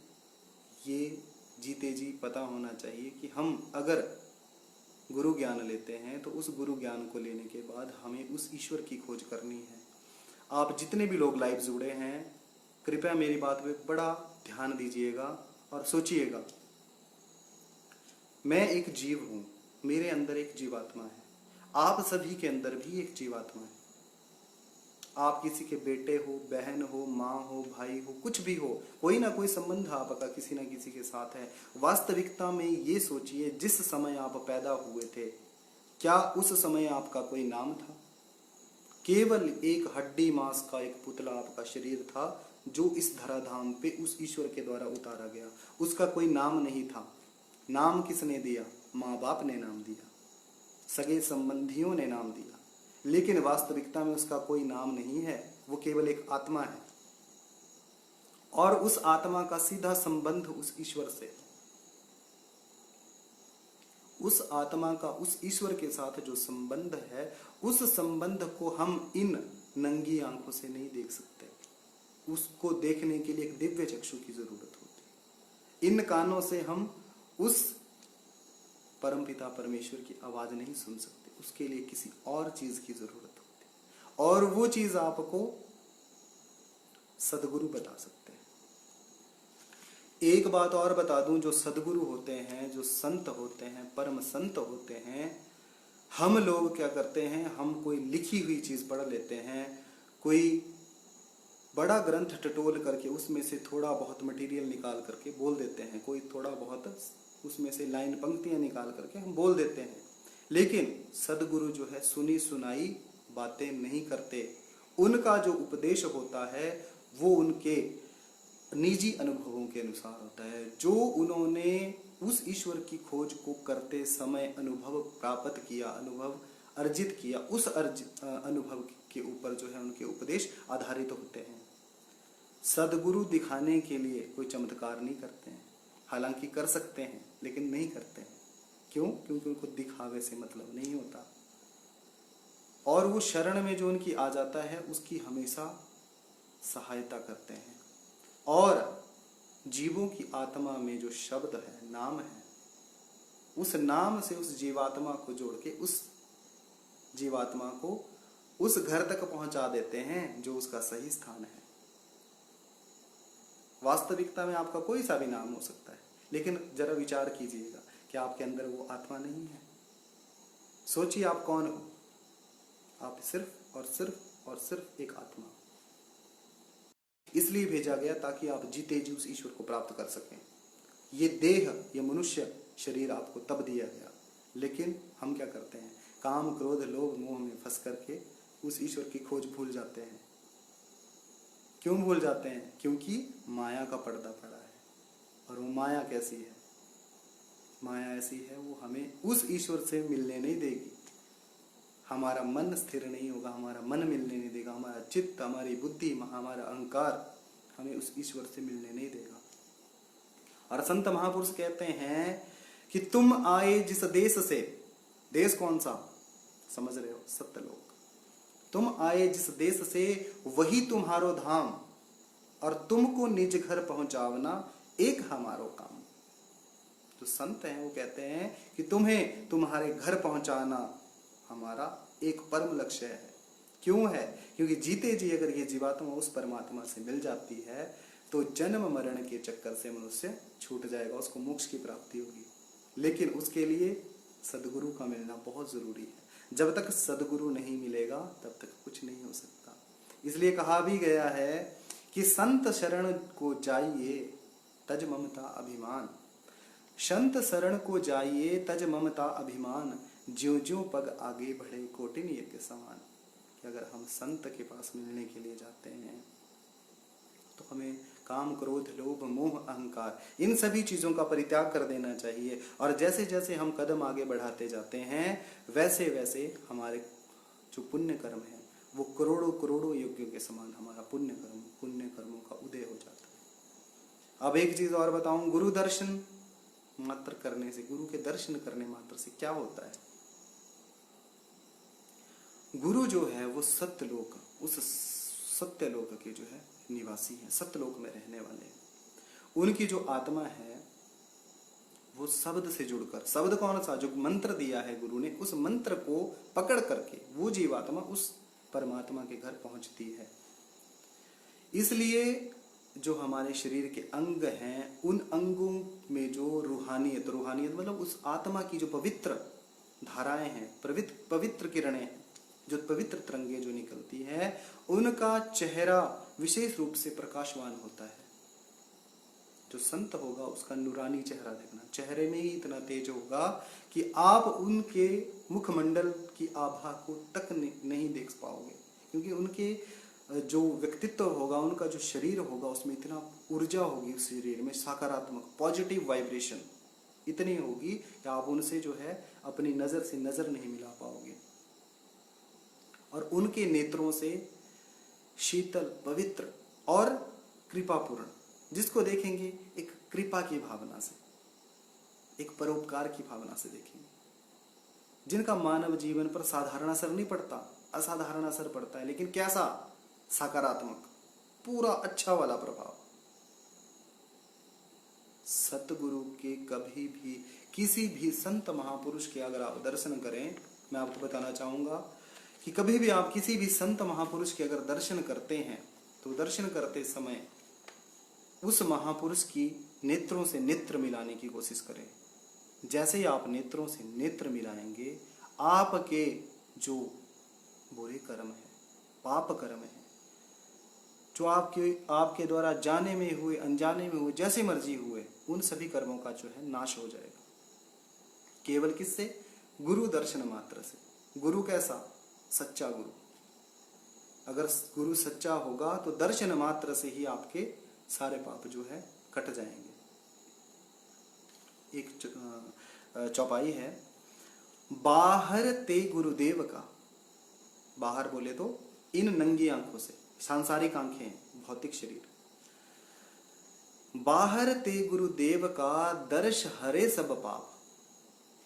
ये जीते जी पता होना चाहिए कि हम अगर गुरु ज्ञान लेते हैं तो उस गुरु ज्ञान को लेने के बाद हमें उस ईश्वर की खोज करनी है। आप जितने भी लोग लाइव जुड़े हैं, कृपया मेरी बात पे बड़ा ध्यान दीजिएगा और सोचिएगा। मैं एक जीव हूं, मेरे अंदर एक जीवात्मा है, आप सभी के अंदर भी एक जीवात्मा है। आप किसी के बेटे हो, बहन हो, माँ हो, भाई हो, कुछ भी हो, कोई ना कोई संबंध आपका किसी ना किसी के साथ है। वास्तविकता में ये सोचिए, जिस समय आप पैदा हुए थे, क्या उस समय आपका कोई नाम था? केवल एक हड्डी मांस का एक पुतला आपका शरीर था, जो इस धराधाम पे उस ईश्वर के द्वारा उतारा गया। उसका कोई नाम नहीं था। नाम किसने दिया? माँ बाप ने नाम दिया, सगे संबंधियों ने नाम दिया, लेकिन वास्तविकता में उसका कोई नाम नहीं है। वो केवल एक आत्मा है, और उस आत्मा का सीधा संबंध उस ईश्वर से। उस आत्मा का उस ईश्वर के साथ जो संबंध है, उस संबंध को हम इन नंगी आंखों से नहीं देख सकते। उसको देखने के लिए एक दिव्य चक्षु की जरूरत होती है। इन कानों से हम उस परमपिता परमेश्वर की आवाज नहीं सुन सकते। उसके लिए किसी और चीज की जरूरत होती है, और वो चीज आपको सदगुरु बता सकते हैं। एक बात और बता दूं, जो सदगुरु होते हैं, जो संत होते हैं, परम संत होते हैं, हम लोग क्या करते हैं, हम कोई लिखी हुई चीज पढ़ लेते हैं, कोई बड़ा ग्रंथ टटोल करके उसमें से थोड़ा बहुत मटेरियल निकाल करके बोल देते हैं, कोई थोड़ा बहुत उसमें से लाइन पंक्तियां निकाल करके हम बोल देते हैं। लेकिन सदगुरु जो है सुनी सुनाई बातें नहीं करते। उनका जो उपदेश होता है वो उनके निजी अनुभवों के अनुसार होता है, जो उन्होंने उस ईश्वर की खोज को करते समय अनुभव प्राप्त किया, अनुभव अर्जित किया, उस अनुभव के ऊपर जो है उनके उपदेश आधारित होते हैं। सदगुरु दिखाने के लिए कोई चमत्कार नहीं करते हैं, हालांकि कर सकते हैं लेकिन नहीं करते हैं। क्यों? क्योंकि उनको दिखावे से मतलब नहीं होता, और वो शरण में जो उनकी आ जाता है उसकी हमेशा सहायता करते हैं। और जीवों की आत्मा में जो शब्द है, नाम है, उस नाम से उस जीवात्मा को जोड़ के उस जीवात्मा को उस घर तक पहुंचा देते हैं जो उसका सही स्थान है। वास्तविकता में आपका कोई सा भी नाम हो सकता है, लेकिन जरा विचार कीजिएगा, क्या आपके अंदर वो आत्मा नहीं है? सोचिए आप कौन हो? आप सिर्फ और सिर्फ और सिर्फ एक आत्मा। इसलिए भेजा गया ताकि आप जीते जी उस ईश्वर को प्राप्त कर सकें। ये देह, ये मनुष्य शरीर आपको तब दिया गया, लेकिन हम क्या करते हैं? काम क्रोध लोभ मोह में फंस करके उस ईश्वर की खोज भूल जाते हैं। क्यों भूल जाते हैं? क्योंकि माया का पर्दा पड़ा है। और वो माया कैसी है? माया ऐसी है, वो हमें उस ईश्वर से मिलने नहीं देगी। हमारा मन स्थिर नहीं होगा, हमारा मन मिलने नहीं देगा, हमारा चित्त, हमारी बुद्धि, हमारा अहंकार हमें उस ईश्वर से मिलने नहीं देगा। और संत महापुरुष कहते हैं कि तुम आए जिस देश से, देश कौन सा? समझ रहे हो? सत्यलोक। तुम आए जिस देश से वही तुम्हारो धाम, और तुमको निज घर पहुंचावना एक हमारो काम। तो संत हैं वो कहते हैं कि तुम्हें तुम्हारे घर पहुंचाना हमारा एक परम लक्ष्य है। क्यों है? क्योंकि जीते जी अगर ये जीवात्मा उस परमात्मा से मिल जाती है तो जन्म मरण के चक्कर से मनुष्य छूट जाएगा, उसको मोक्ष की प्राप्ति होगी। लेकिन उसके लिए सदगुरु का मिलना बहुत जरूरी है। जब तक सदगुरु नहीं मिलेगा तब तक कुछ नहीं हो सकता। इसलिए कहा भी गया है कि संत शरण को जाइए तज ममता अभिमान, संत शरण को जाइए तज ममता अभिमान, ज्यों ज्यों पग आगे बढ़े कोटिन यज्ञ समान। कि अगर हम संत के पास मिलने के लिए जाते हैं तो हमें काम क्रोध लोभ मोह अहंकार इन सभी चीजों का परित्याग कर देना चाहिए। और जैसे जैसे हम कदम आगे बढ़ाते जाते हैं वैसे वैसे हमारे जो पुण्य कर्म है वो करोड़ों करोड़ों यज्ञों के समान हमारा पुण्य कर्मों का उदय हो जाता है। अब एक चीज और बताऊं, गुरु दर्शन मात्र करने से, गुरु के दर्शन करने मात्र से क्या होता है? गुरु जो है वो सत्यलोक, उस सत्यलोक के जो है निवासी हैं, सत्यलोक में रहने वाले हैं। उनकी जो आत्मा है वो शब्द से जुड़कर, शब्द कौन सा? जो मंत्र दिया है गुरु ने, उस मंत्र को पकड़ करके वो जीवात्मा उस परमात्मा के घर पहुंचती है। इसलिए जो हमारे शरीर के अंग हैं उन अंगों में जो रूहानियत मतलब उस आत्मा की जो पवित्र धाराएं हैं, पवित्र किरणें हैं, जो पवित्र तरंगे जो निकलती है, उनका चेहरा विशेष रूप से प्रकाशवान होता है। जो संत होगा उसका नूरानी चेहरा देखना, चेहरे में ही इतना तेज होगा कि आप उनके मुखमंडल की आभा को तक नहीं देख पाओगे, क्योंकि उनके जो व्यक्तित्व होगा, उनका जो शरीर होगा, उसमें इतना ऊर्जा होगी, उस शरीर में सकारात्मक पॉजिटिव वाइब्रेशन इतनी होगी कि आप उनसे जो है अपनी नजर से नजर नहीं मिला पाओगे। और उनके नेत्रों से शीतल, पवित्र और कृपापूर्ण, जिसको देखेंगे एक कृपा की भावना से, एक परोपकार की भावना से देखेंगे, जिनका मानव जीवन पर साधारण असर नहीं पड़ता, असाधारण असर पड़ता है, लेकिन कैसा? सकारात्मक, पूरा अच्छा वाला प्रभाव। सतगुरु के कभी भी किसी भी संत महापुरुष के अगर आप दर्शन करें, मैं आपको बताना चाहूंगा कि कभी भी आप किसी भी संत महापुरुष के अगर दर्शन करते हैं तो दर्शन करते समय उस महापुरुष की नेत्रों से नेत्र मिलाने की कोशिश करें। जैसे ही आप नेत्रों से नेत्र मिलाएंगे, आपके जो बुरे कर्म है, पाप कर्म है, जो आपके द्वारा जाने में हुए, अनजाने में हुए, जैसे मर्जी हुए, उन सभी कर्मों का जो है नाश हो जाएगा। केवल किससे? गुरु दर्शन मात्र से। गुरु कैसा? सच्चा गुरु। अगर गुरु सच्चा होगा तो दर्शन मात्र से ही आपके सारे पाप जो है कट जाएंगे। एक चौपाई है, बाहर ते गुरुदेव का, बाहर बोले तो इन नंगी आंखों से, सांसारिक आंखें, भौतिक शरीर, बाहर ते गुरुदेव का दर्श हरे सब पाप।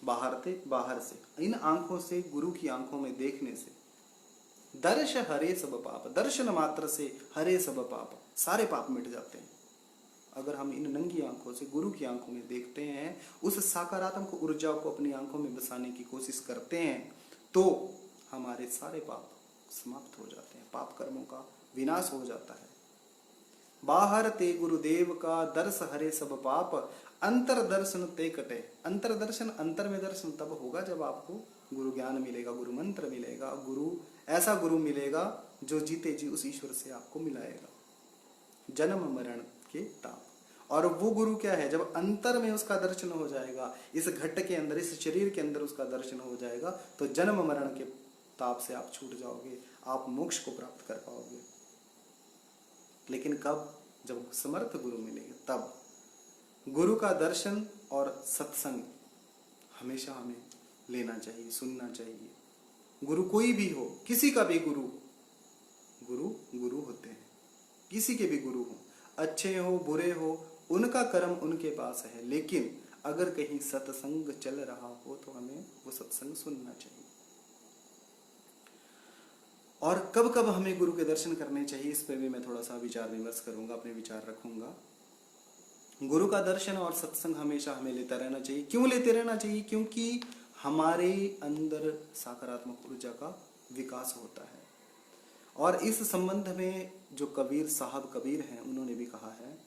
बाहर से, इन आंखों से, गुरु की आंखों में देखने से, दर्श हरे सब पाप, दर्शन मात्र से हरे सब पाप, सारे पाप मिट जाते हैं। अगर हम इन नंगी आंखों से गुरु की आंखों में देखते हैं, उस सकारात्मक ऊर्जा को अपनी आंखों में बसाने की कोशिश करते हैं, तो हमारे सारे पाप समाप्त हो जाते हैं, पाप कर्मों का विनाश हो जाता है। बाहर ते गुरुदेव का दर्श हरे सब पाप, अंतर दर्शन ते कटे। अंतर दर्शन, अंतर में दर्शन तब होगा जब आपको गुरु ज्ञान मिलेगा, गुरु मंत्र मिलेगा, ऐसा गुरु मिलेगा जो जीते जी उस ईश्वर से आपको मिलाएगा, जन्म मरण के ताप। और वो गुरु क्या है? जब अंतर में उसका दर्शन हो जाएगा, इस घट के अंदर, इस शरीर के अंदर उसका दर्शन हो जाएगा, तो जन्म मरण के ताप से आप छूट जाओगे, आप मोक्ष को प्राप्त कर पाओगे। लेकिन कब? जब समर्थ गुरु मिलेंगे तब। गुरु का दर्शन और सत्संग हमेशा हमें लेना चाहिए, सुनना चाहिए। गुरु कोई भी हो, किसी का भी गुरु होते हैं, किसी के भी गुरु हो, अच्छे हो बुरे हो, उनका कर्म उनके पास है। लेकिन अगर कहीं सत्संग चल रहा हो तो हमें वो सत्संग सुनना चाहिए। और कब कब हमें गुरु के दर्शन करने चाहिए, इस पर भी मैं थोड़ा सा विचार विमर्श करूंगा, अपने विचार रखूंगा। गुरु का दर्शन और सत्संग हमेशा हमें लेता रहना चाहिए। क्यों लेते रहना चाहिए? क्योंकि हमारे अंदर सकारात्मक ऊर्जा का विकास होता है। और इस संबंध में जो कबीर साहब कबीर हैं, उन्होंने भी कहा है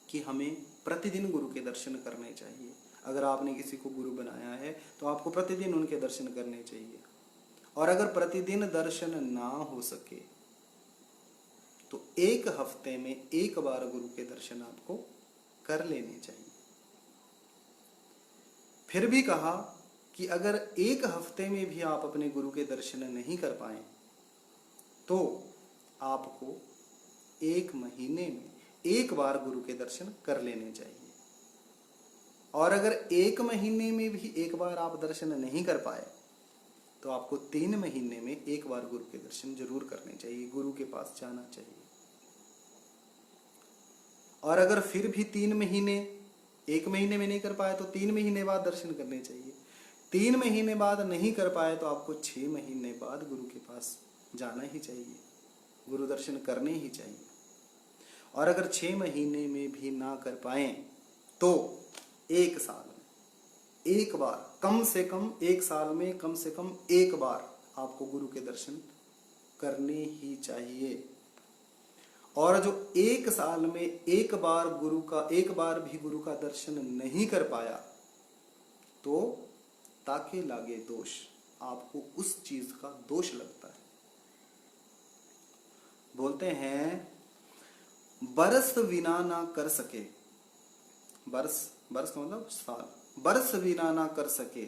कि हमें प्रतिदिन गुरु के दर्शन करने चाहिए। अगर आपने किसी को गुरु बनाया है तो आपको प्रतिदिन उनके दर्शन करने चाहिए। और अगर प्रतिदिन दर्शन ना हो सके तो एक हफ्ते में एक बार गुरु के दर्शन आपको कर लेने चाहिए। फिर भी कहा कि अगर एक हफ्ते में भी आप अपने गुरु के दर्शन नहीं कर पाए तो आपको एक महीने में एक बार गुरु के दर्शन कर लेने चाहिए। और अगर एक महीने में भी एक बार आप दर्शन नहीं कर पाए तो आपको 3 महीने में एक बार गुरु के दर्शन जरूर करने चाहिए, गुरु के पास जाना चाहिए। और अगर फिर भी 3 महीने, एक महीने में नहीं कर पाए तो 3 महीने बाद दर्शन करने चाहिए। 3 महीने बाद नहीं कर पाए तो आपको 6 महीने बाद गुरु के पास जाना ही चाहिए, गुरु दर्शन करने ही चाहिए। और अगर 6 महीने में भी ना कर पाए तो एक साल में एक बार, कम से कम एक साल में कम से कम एक बार आपको गुरु के दर्शन करने ही चाहिए। और जो एक साल में एक बार भी गुरु का दर्शन नहीं कर पाया तो ताके लागे दोष, आपको उस चीज का दोष लगता है। बोलते हैं बरस बिना ना कर सके, बरस का मतलब साल, बरस बिना ना कर सके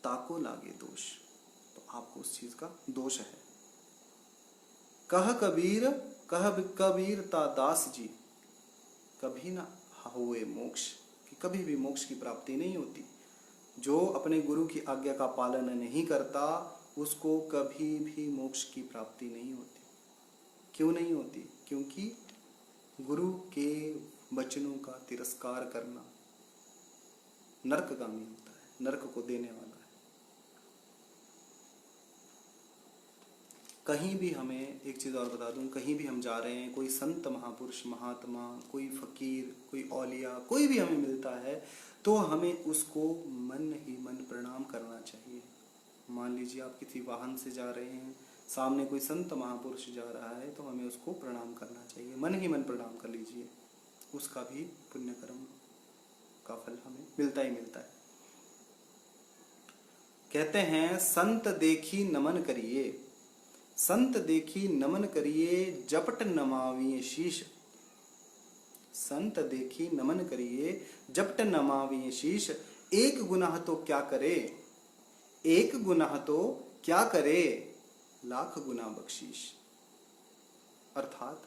ताको लागे दोष, तो आपको उस चीज का दोष है। कह कबीर ता दास जी, कभी ना हुए मोक्ष, कि कभी भी मोक्ष की प्राप्ति नहीं होती। जो अपने गुरु की आज्ञा का पालन नहीं करता उसको कभी भी मोक्ष की प्राप्ति नहीं होती। क्यों नहीं होती? क्योंकि गुरु के वचनों का तिरस्कार करना नरकगामी होता है, नरक को देने वाला है। कहीं भी हमें एक चीज और बता दूं, कहीं भी हम जा रहे हैं, कोई संत महापुरुष महात्मा, कोई फकीर, कोई औलिया, कोई भी हमें मिलता है तो हमें उसको मन ही मन प्रणाम करना चाहिए। मान लीजिए आप किसी वाहन से जा रहे हैं, सामने कोई संत महापुरुष जा रहा है तो हमें उसको प्रणाम करना चाहिए, मन ही मन प्रणाम कर लीजिए, उसका भी पुण्य कर्म का फल हमें मिलता ही मिलता है। कहते हैं संत देखी नमन करिए, संत देखी नमन करिए जपट नमाविए शीश, संत देखी नमन करिए जपट नमाविए शीश, एक गुनाह तो क्या करे, एक गुनाह तो क्या करे, लाख गुना बख्शीश। अर्थात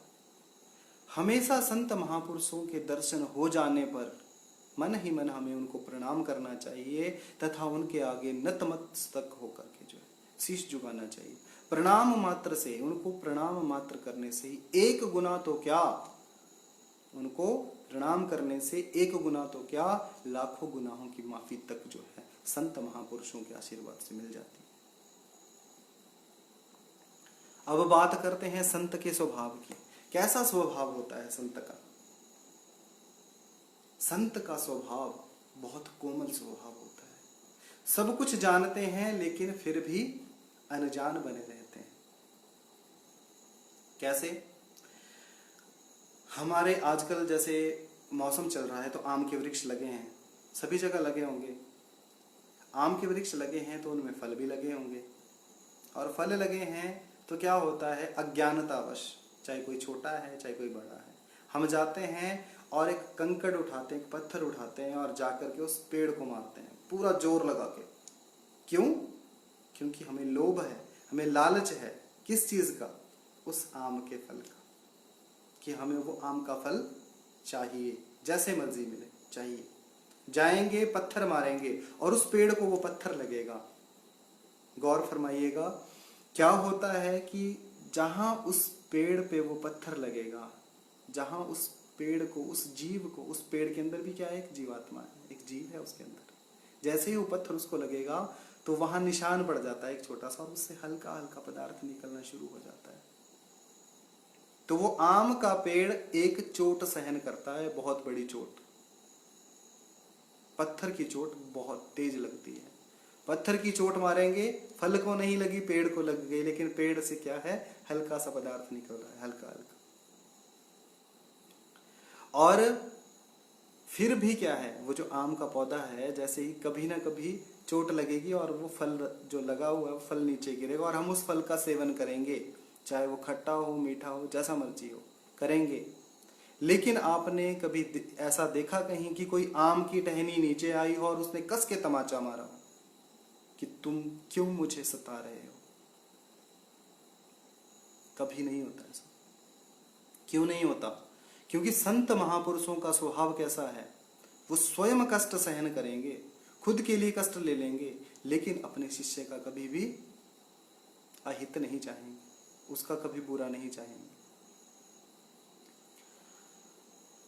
हमेशा संत महापुरुषों के दर्शन हो जाने पर मन ही मन हमें उनको प्रणाम करना चाहिए तथा उनके आगे नतमस्तक होकर के जो है शीश झुकाना चाहिए। प्रणाम मात्र से, उनको प्रणाम मात्र करने से ही एक गुना तो क्या, उनको प्रणाम करने से एक गुना तो क्या, लाखों गुनाहों की माफी तक जो है संत महापुरुषों के आशीर्वाद से मिल जाती है। अब बात करते हैं संत के स्वभाव की। कैसा स्वभाव होता है संत का? संत का स्वभाव बहुत कोमल स्वभाव होता है। सब कुछ जानते हैं लेकिन फिर भी अनजान बने रहते हैं। कैसे? हमारे आजकल जैसे मौसम चल रहा है तो आम के वृक्ष लगे हैं, सभी जगह लगे होंगे। आम के वृक्ष लगे हैं तो उनमें फल भी लगे होंगे, और फल लगे हैं तो क्या होता है, अज्ञानतावश, चाहे कोई छोटा है चाहे कोई बड़ा है, हम जाते हैं और एक कंकड़ उठाते हैं, एक पत्थर उठाते हैं और जाकर के उस पेड़ को मारते हैं पूरा जोर लगा के। क्यों? क्योंकि हमें लोभ है, हमें लालच है। किस चीज का? उस आम के फल का, कि हमें वो आम का फल चाहिए, जैसे मर्जी मिले चाहिए। जाएंगे, पत्थर मारेंगे और उस पेड़ को वो पत्थर लगेगा। गौर फरमाइएगा, क्या होता है कि जहां उस पेड़ पे वो पत्थर लगेगा, जहां उस पेड़ को, उस जीव को, उस पेड़ के अंदर भी क्या है, एक जीवात्मा है, एक जीव है उसके अंदर। जैसे ही वो पत्थर उसको लगेगा तो वहां निशान पड़ जाता है एक छोटा सा, और उससे हल्का हल्का पदार्थ निकलना शुरू हो जाता है। तो वो आम का पेड़ एक चोट सहन करता है, बहुत बड़ी चोट। पत्थर की चोट बहुत तेज लगती है। पत्थर की चोट मारेंगे, फल को नहीं लगी, पेड़ को लग गई, लेकिन पेड़ से क्या है, हल्का सा पदार्थ निकल रहा है, हल्का हल्का। और फिर भी क्या है, वो जो आम का पौधा है, जैसे ही कभी ना कभी चोट लगेगी और वो फल जो लगा हुआ है वो फल नीचे गिरेगा और हम उस फल का सेवन करेंगे, चाहे वो खट्टा हो मीठा हो जैसा मर्जी हो, करेंगे। लेकिन आपने कभी ऐसा देखा कहीं कि कोई आम की टहनी नीचे आई हो और उसने कस के तमाचा मारा हो कि तुम क्यों मुझे सता रहे हो? कभी नहीं होता ऐसा। क्यों नहीं होता? क्योंकि संत महापुरुषों का स्वभाव कैसा है, वो स्वयं कष्ट सहन करेंगे, खुद के लिए कष्ट ले लेंगे, लेकिन अपने शिष्य का कभी भी अहित नहीं चाहेंगे, उसका कभी बुरा नहीं चाहेंगे।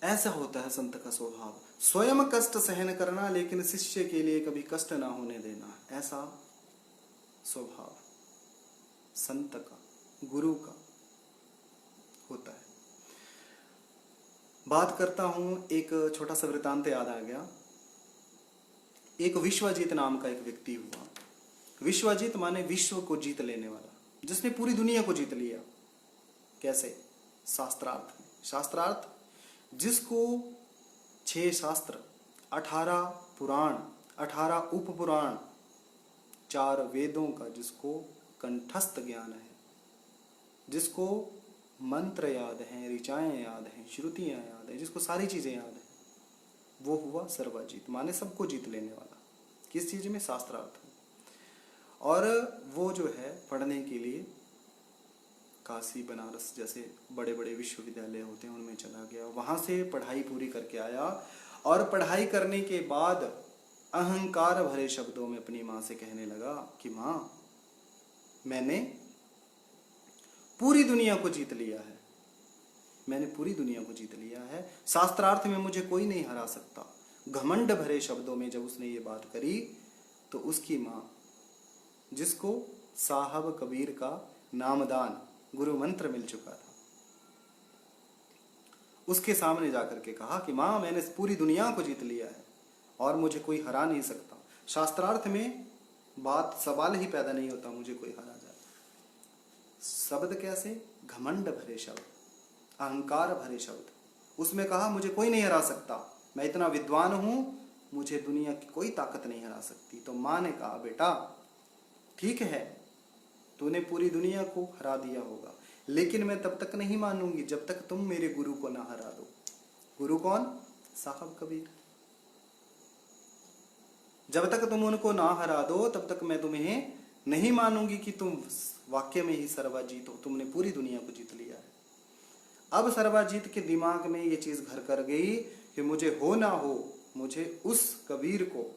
ऐसा होता है संत का स्वभाव, स्वयं कष्ट सहन करना लेकिन शिष्य के लिए कभी कष्ट ना होने देना, ऐसा स्वभाव संत का, गुरु का होता है। बात करता हूं, एक छोटा सा वृतांत याद आ गया। एक विश्वजीत नाम का एक व्यक्ति हुआ। विश्वजीत माने विश्व को जीत लेने वाला, जिसने पूरी दुनिया को जीत लिया। कैसे? शास्त्रार्थ में। शास्त्रार्थ जिसको 6 शास्त्र, 18 पुराण, 18 उपपुराण, 4 वेदों का जिसको कंठस्थ ज्ञान है, जिसको मंत्र याद हैं, ऋचाएं याद हैं, श्रुतियां याद हैं, जिसको सारी चीजें याद हैं, वो हुआ सर्वजीत, माने सबको जीत लेने वाला। किस चीज में? शास्त्रार्थ में। और वो जो है पढ़ने के लिए काशी बनारस जैसे बड़े बड़े विश्वविद्यालय होते हैं उनमें चला गया, वहां से पढ़ाई पूरी करके आया। और पढ़ाई करने के बाद अहंकार भरे शब्दों में अपनी माँ से कहने लगा कि माँ, मैंने पूरी दुनिया को जीत लिया है, मैंने पूरी दुनिया को जीत लिया है, शास्त्रार्थ में मुझे कोई नहीं हरा सकता। घमंड भरे शब्दों में जब उसने ये बात करी तो उसकी माँ, जिसको साहब कबीर का नामदान गुरु मंत्र मिल चुका था, उसके सामने जाकर के कहा कि माँ, मैंने पूरी दुनिया को जीत लिया है और मुझे कोई हरा नहीं सकता। शास्त्रार्थ में बात सवाल ही पैदा नहीं होता मुझे कोई हरा जाए। शब्द कैसे? घमंड भरे शब्द, अहंकार भरे शब्द। उसमें कहा मुझे कोई नहीं हरा सकता, मैं इतना विद्वान हूं, मुझे दुनिया की कोई ताकत नहीं हरा सकती। तो माँ ने कहा, बेटा ठीक है, तूने पूरी दुनिया को हरा दिया होगा, लेकिन मैं तब तक नहीं मानूंगी जब तक तुम मेरे गुरु को ना हरा दो। गुरु कौन? साहब कबीर। जब तक तुम उनको ना हरा दो तब तक मैं तुम्हें नहीं मानूंगी कि तुम वाक्य में ही सर्वजीत हो, तुमने पूरी दुनिया को जीत लिया है। अब सर्वजीत के दिमाग में ये चीज घर कर गई कि मुझे हो ना हो, मुझे उस कबीर को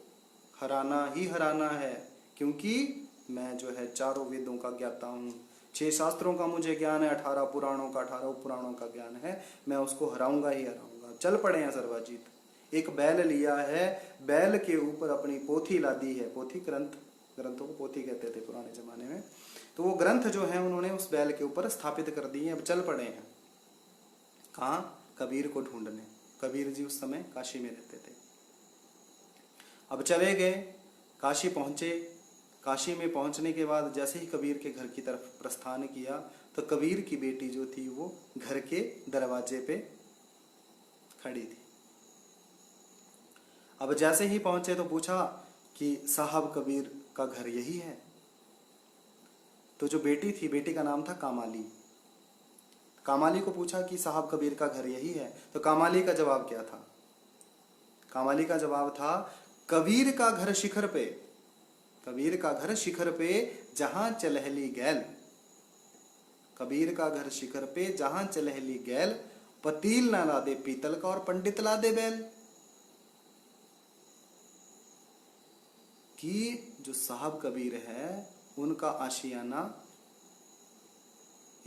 हराना ही हराना है, क्योंकि मैं जो है 4 वेदों का ज्ञाता हूँ, 6 शास्त्रों का मुझे ज्ञान है, 18 पुराणों का, 18 उपपुराणों का ज्ञान है, मैं उसको हराऊंगा ही हराऊंगा। चल पड़े हैं सर्वजीत। एक बैल लिया है, बैल के ऊपर अपनी पोथी लादी है, पोथी ग्रंथों को पोथी कहते थे पुराने जमाने में, तो वो ग्रंथ जो है उन्होंने उस बैल के ऊपर स्थापित कर दिए। अब चल पड़े हैं कहाँ? कबीर को ढूंढने। कबीर जी उस समय काशी में रहते थे। अब चले गए, काशी पहुंचे। काशी में पहुंचने के बाद जैसे ही कबीर के घर की तरफ प्रस्थान किया तो कबीर की बेटी जो थी वो घर के दरवाजे पे खड़ी थी। अब जैसे ही पहुंचे तो पूछा कि साहब कबीर का घर यही है? तो जो बेटी थी, बेटी का नाम था कामाली। कामाली को पूछा कि साहब कबीर का घर यही है? तो कामाली का जवाब क्या था? कामाली का जवाब था, कबीर का घर शिखर पे, कबीर का घर शिखर पे जहां चलहली गैल, कबीर का घर शिखर पे जहां चलहली गैल, पतील ना ला दे पीतल का और पंडित ला दे बैल। कि जो साहब कबीर है उनका आशियाना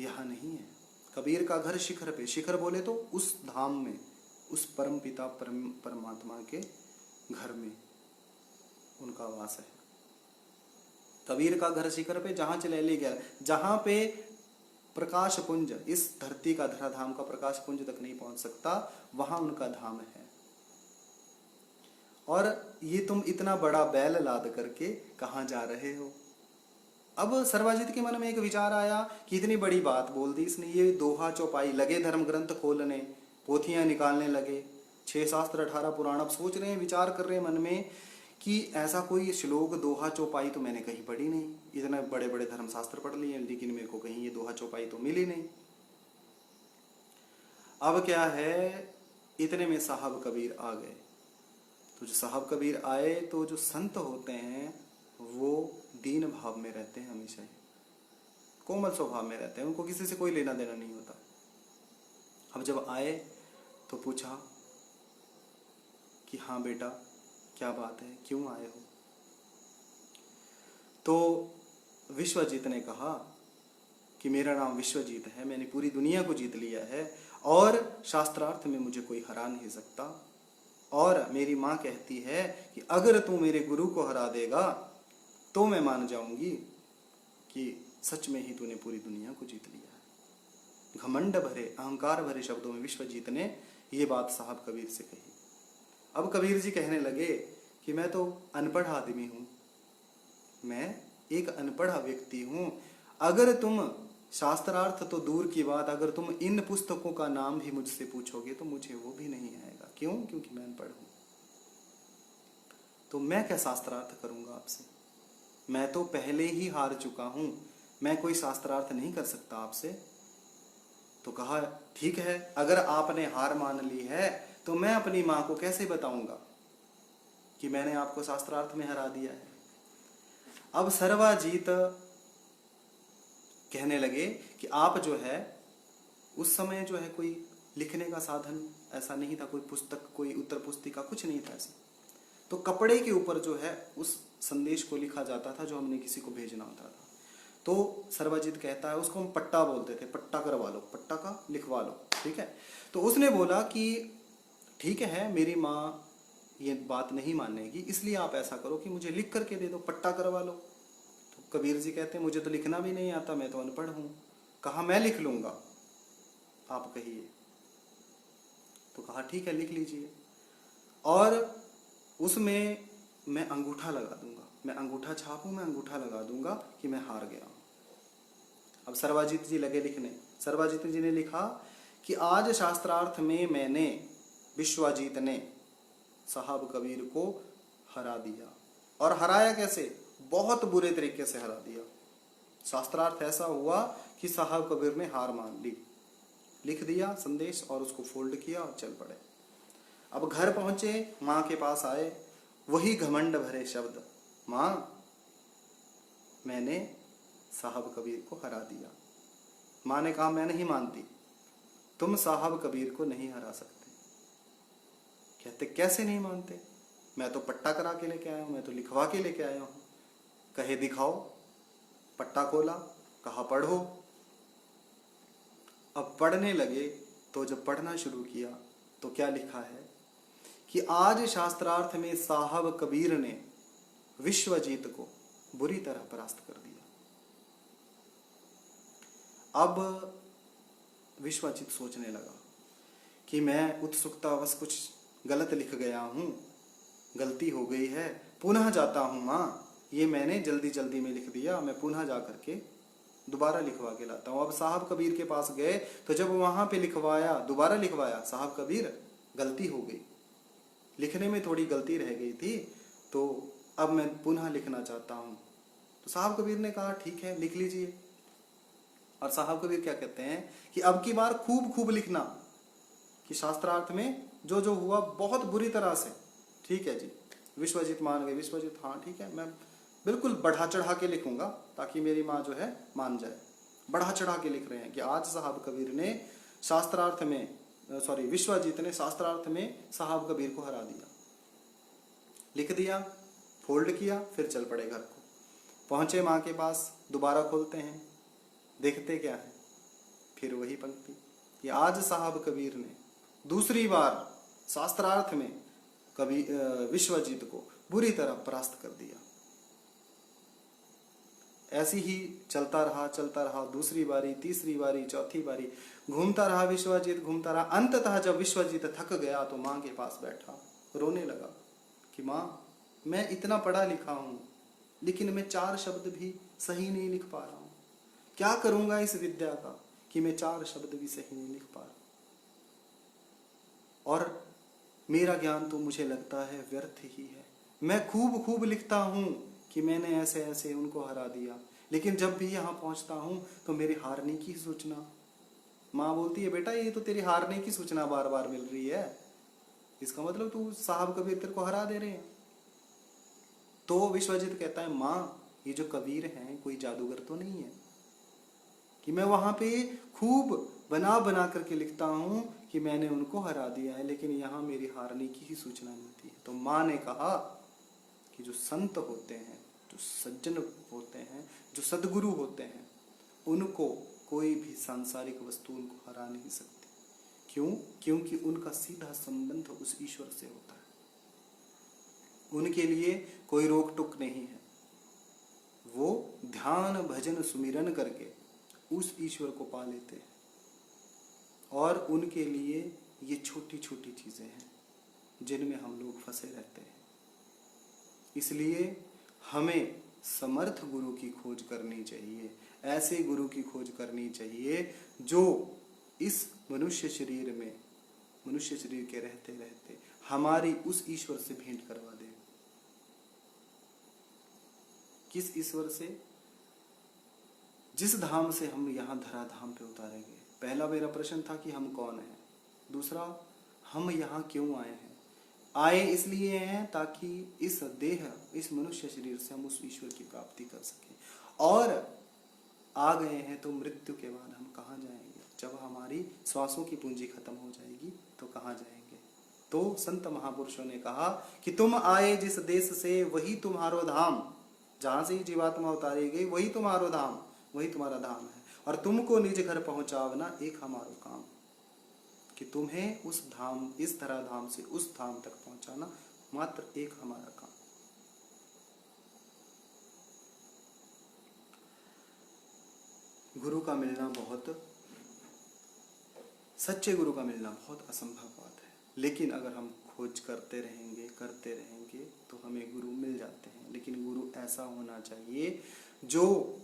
यहां नहीं है। कबीर का घर शिखर पे, शिखर बोले तो उस धाम में, उस परम पिता परमात्मा के घर में उनका वास है। कबीर का घर शिखर पे जहां चलहली गैल, जहां पे प्रकाश पुंज, इस धरती का धराधाम का प्रकाश पुंज तक नहीं पहुंच सकता, वहां उनका धाम है। और ये तुम इतना बड़ा बैल लाद करके कहां जा रहे हो? अब सर्वजीत के मन में एक विचार आया कि इतनी बड़ी बात बोल दी इसने, ये दोहा चौपाई लगे धर्म ग्रंथ खोलने, पोथियां निकालने लगे, 6 शास्त्र 18 पुराण। अब सोच रहे हैं, विचार कर रहे हैं मन में कि ऐसा कोई श्लोक दोहा चौपाई तो मैंने कहीं पढ़ी नहीं। इतने बड़े बड़े धर्मशास्त्र पढ़ लिए लेकिन मेरे को कहीं ये दोहा चौपाई तो मिली नहीं। अब क्या है, इतने में साहब कबीर आ गए। तो जो साहब कबीर आए, तो जो संत होते हैं वो दीन भाव में रहते हैं, हमेशा ही कोमल स्वभाव में रहते हैं, उनको किसी से कोई लेना देना नहीं होता। अब जब आए तो पूछा कि हाँ बेटा, क्या बात है, क्यों आए हो? तो विश्वजीत ने कहा कि मेरा नाम विश्वजीत है, मैंने पूरी दुनिया को जीत लिया है और शास्त्रार्थ में मुझे कोई हरा नहीं सकता। और मेरी माँ कहती है कि अगर तू मेरे गुरु को हरा देगा तो मैं मान जाऊंगी कि सच में ही तूने पूरी दुनिया को जीत लिया है। घमंड भरे, अहंकार भरे शब्दों में विश्वजीत ने ये बात साहब कबीर से कही। अब कबीर जी कहने लगे कि मैं तो अनपढ़ आदमी हूं, मैं एक अनपढ़ व्यक्ति हूं। अगर तुम शास्त्रार्थ तो दूर की बात, अगर तुम इन पुस्तकों का नाम भी मुझसे पूछोगे तो मुझे वो भी नहीं आएगा। क्यों? क्योंकि मैं अनपढ़ हूं। तो मैं क्या शास्त्रार्थ करूंगा आपसे? मैं तो पहले ही हार चुका हूं, मैं कोई शास्त्रार्थ नहीं कर सकता आपसे। तो कहा ठीक है, अगर आपने हार मान ली है तो मैं अपनी मां को कैसे बताऊंगा कि मैंने आपको शास्त्रार्थ में हरा दिया है। अब सर्वाजीत कहने लगे कि आप जो है, उस समय जो है कोई लिखने का साधन ऐसा नहीं था, कोई पुस्तक, कोई उत्तर पुस्तिका, कुछ नहीं था ऐसा। तो कपड़े के ऊपर जो है उस संदेश को लिखा जाता था जो हमने किसी को भेजना होता था। तो सर्वजीत कहता है, उसको हम पट्टा बोलते थे, पट्टा करवा लो, पट्टा का लिखवा लो, ठीक है। तो उसने बोला कि ठीक है, मेरी माँ ये बात नहीं मानेगी, इसलिए आप ऐसा करो कि मुझे लिख करके दे दो, पट्टा करवा लो। तो कबीर जी कहते हैं मुझे तो लिखना भी नहीं आता, मैं तो अनपढ़ हूं। कहा मैं लिख लूंगा, आप कहिए। तो कहा ठीक है, लिख लीजिए। और उसमें मैं अंगूठा लगा दूंगा, मैं अंगूठा छापूं, मैं अंगूठा लगा दूंगा कि मैं हार गया हूं। अब सर्वाजीत जी लगे लिखने। सर्वाजीत जी ने लिखा कि आज शास्त्रार्थ में मैंने, विश्वजीत ने साहब कबीर को हरा दिया। और हराया कैसे? बहुत बुरे तरीके से हरा दिया। शास्त्रार्थ ऐसा हुआ कि साहब कबीर ने हार मान ली। लिख दिया संदेश और उसको फोल्ड किया और चल पड़े। अब घर पहुंचे, माँ के पास आए, वही घमंड भरे शब्द, माँ मैंने साहब कबीर को हरा दिया। माँ ने कहा मैं नहीं मानती, तुम साहब कबीर को नहीं हरा सकते। कहते कैसे नहीं मानते? मैं तो पट्टा करा के लेके आया हूं, मैं तो लिखवा के लेके आया हूं। कहे दिखाओ। पट्टा खोला, कहा पढ़ो। अब पढ़ने लगे तो जब पढ़ना शुरू किया तो क्या लिखा है कि आज शास्त्रार्थ में साहब कबीर ने विश्वजीत को बुरी तरह परास्त कर दिया। अब विश्वजीत सोचने लगा कि मैं उत्सुकतावश कुछ गलत लिख गया हूं, गलती हो गई है, पुनः जाता हूं माँ, ये मैंने जल्दी जल्दी में लिख दिया, मैं पुनः जा करके दोबारा लिखवा के लाता हूं। अब साहब कबीर के पास गए तो जब वहां पे लिखवाया, दोबारा लिखवाया, साहब कबीर गलती हो गई, लिखने में थोड़ी गलती रह गई थी, तो अब मैं पुनः लिखना चाहता हूं। तो साहब कबीर ने कहा ठीक है, लिख लीजिए। और साहब कबीर क्या कहते हैं कि अब की बार खूब खूब लिखना, कि शास्त्रार्थ में जो जो हुआ बहुत बुरी तरह से। ठीक है जी। विश्वजीत मान गए। विश्वजीत हाँ ठीक है, मैं बिल्कुल बढ़ा चढ़ा के लिखूंगा ताकि मेरी माँ जो है मान जाए। बढ़ा चढ़ा के लिख रहे हैं कि आज साहब कबीर ने शास्त्रार्थ में, सॉरी विश्वजीत ने शास्त्रार्थ में साहब कबीर को हरा दिया। लिख दिया, फोल्ड किया, फिर चल पड़े घर को। पहुंचे माँ के पास, दोबारा खोलते हैं, देखते क्या है, फिर वही पंक्ति कि आज साहब कबीर ने दूसरी बार शास्त्रार्थ में कभी विश्वजीत को बुरी तरह परास्त कर दिया। ऐसी ही चलता रहा, दूसरी बारी, तीसरी बारी, चौथी बारी, घूमता रहा विश्वजीत, घूमता रहा। अंततः जब विश्वजीत थक गया तो माँ के पास बैठा, रोने लगा कि माँ मैं इतना पढ़ा लिखा हूं लेकिन मैं 4 शब्द भी सही नहीं लिख पा रहा हूं, क्या करूंगा इस विद्या का कि मैं 4 शब्द भी सही नहीं लिख पा रहा। और मेरा ज्ञान तो मुझे लगता है व्यर्थ ही है। मैं खूब खूब लिखता हूँ कि मैंने ऐसे ऐसे उनको हरा दिया, लेकिन जब भी यहाँ पहुँचता हूँ तो मेरी हारने की सूचना। माँ बोलती है बेटा ये तो तेरी हारने की सूचना बार बार मिल रही है, इसका मतलब तू साहब कबीर तेरे को हरा दे रहे हैं। तो विश्वजीत कहता है माँ ये जो कबीर हैं कोई जादूगर तो नहीं है कि मैं वहां पे खूब बना बना करके लिखता हूं कि मैंने उनको हरा दिया है, लेकिन यहाँ मेरी हारने की ही सूचना मिलती है। तो माँ ने कहा कि जो संत होते हैं, जो सज्जन होते हैं, जो सदगुरु होते हैं, उनको कोई भी सांसारिक वस्तु उनको हरा नहीं सकती। क्यों? क्योंकि उनका सीधा संबंध उस ईश्वर से होता है। उनके लिए कोई रोक टोक नहीं है। वो ध्यान भजन सुमिरन करके उस ईश्वर को पा लेते हैं। और उनके लिए ये छोटी छोटी चीजें हैं जिनमें हम लोग फंसे रहते हैं। इसलिए हमें समर्थ गुरु की खोज करनी चाहिए, ऐसे गुरु की खोज करनी चाहिए जो इस मनुष्य शरीर में, मनुष्य शरीर के रहते रहते हमारी उस ईश्वर से भेंट करवा दे। किस ईश्वर से? जिस धाम से हम यहाँ धरा धाम पे उतारेंगे। पहला मेरा प्रश्न था कि हम कौन हैं, दूसरा हम यहाँ क्यों आए हैं। आए इसलिए हैं ताकि इस देह, इस मनुष्य शरीर से हम उस ईश्वर की प्राप्ति कर सकें। और आ गए हैं तो मृत्यु के बाद हम कहाँ जाएंगे? जब हमारी श्वासों की पूंजी खत्म हो जाएगी तो कहाँ जाएंगे? तो संत महापुरुषों ने कहा कि तुम आए जिस देश से वही तुम्हारो धाम, जहां से ही जीवात्मा उतारी गई वही तुम्हारो धाम, वही तुम्हारा धाम है। और तुमको निज घर पहुंचावना एक हमारो काम, कि तुम्हें उस धाम, इस धरा धाम से उस धाम तक पहुंचाना मात्र एक हमारा काम। गुरु का मिलना बहुत, सच्चे गुरु का मिलना बहुत असंभव बात है, लेकिन अगर हम खोज करते रहेंगे तो हमें गुरु मिल जाते हैं। लेकिन गुरु ऐसा होना चाहिए जो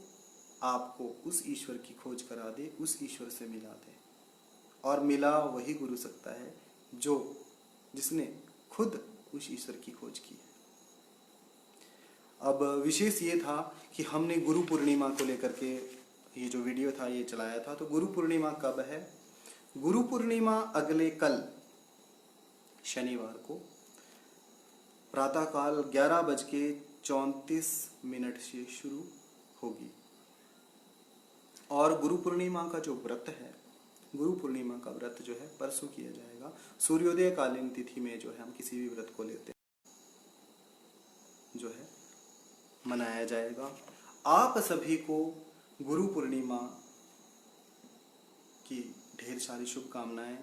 आपको उस ईश्वर की खोज करा दे, उस ईश्वर से मिला दे। और मिला वही गुरु सकता है जो जिसने खुद उस ईश्वर की खोज की है। अब विशेष ये था कि हमने गुरु पूर्णिमा को लेकर के ये जो वीडियो था ये चलाया था। तो गुरु पूर्णिमा कब है? गुरु पूर्णिमा अगले कल शनिवार को प्रातःकाल 11:34 से शुरू होगी। और गुरु पूर्णिमा का जो व्रत है, गुरु पूर्णिमा का व्रत जो है परसों किया जाएगा। सूर्योदय कालीन तिथि में जो है हम किसी भी व्रत को लेते हैं जो है मनाया जाएगा। आप सभी को गुरु पूर्णिमा की ढेर सारी शुभकामनाएं।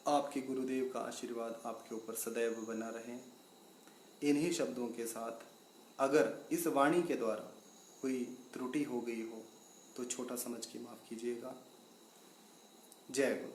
आपके गुरुदेव का आशीर्वाद आपके ऊपर सदैव बना रहे। इन्हीं शब्दों के साथ अगर इस वाणी के द्वारा कोई त्रुटि हो गई हो तो छोटा समझ के माफ कीजिएगा। जय गुरु।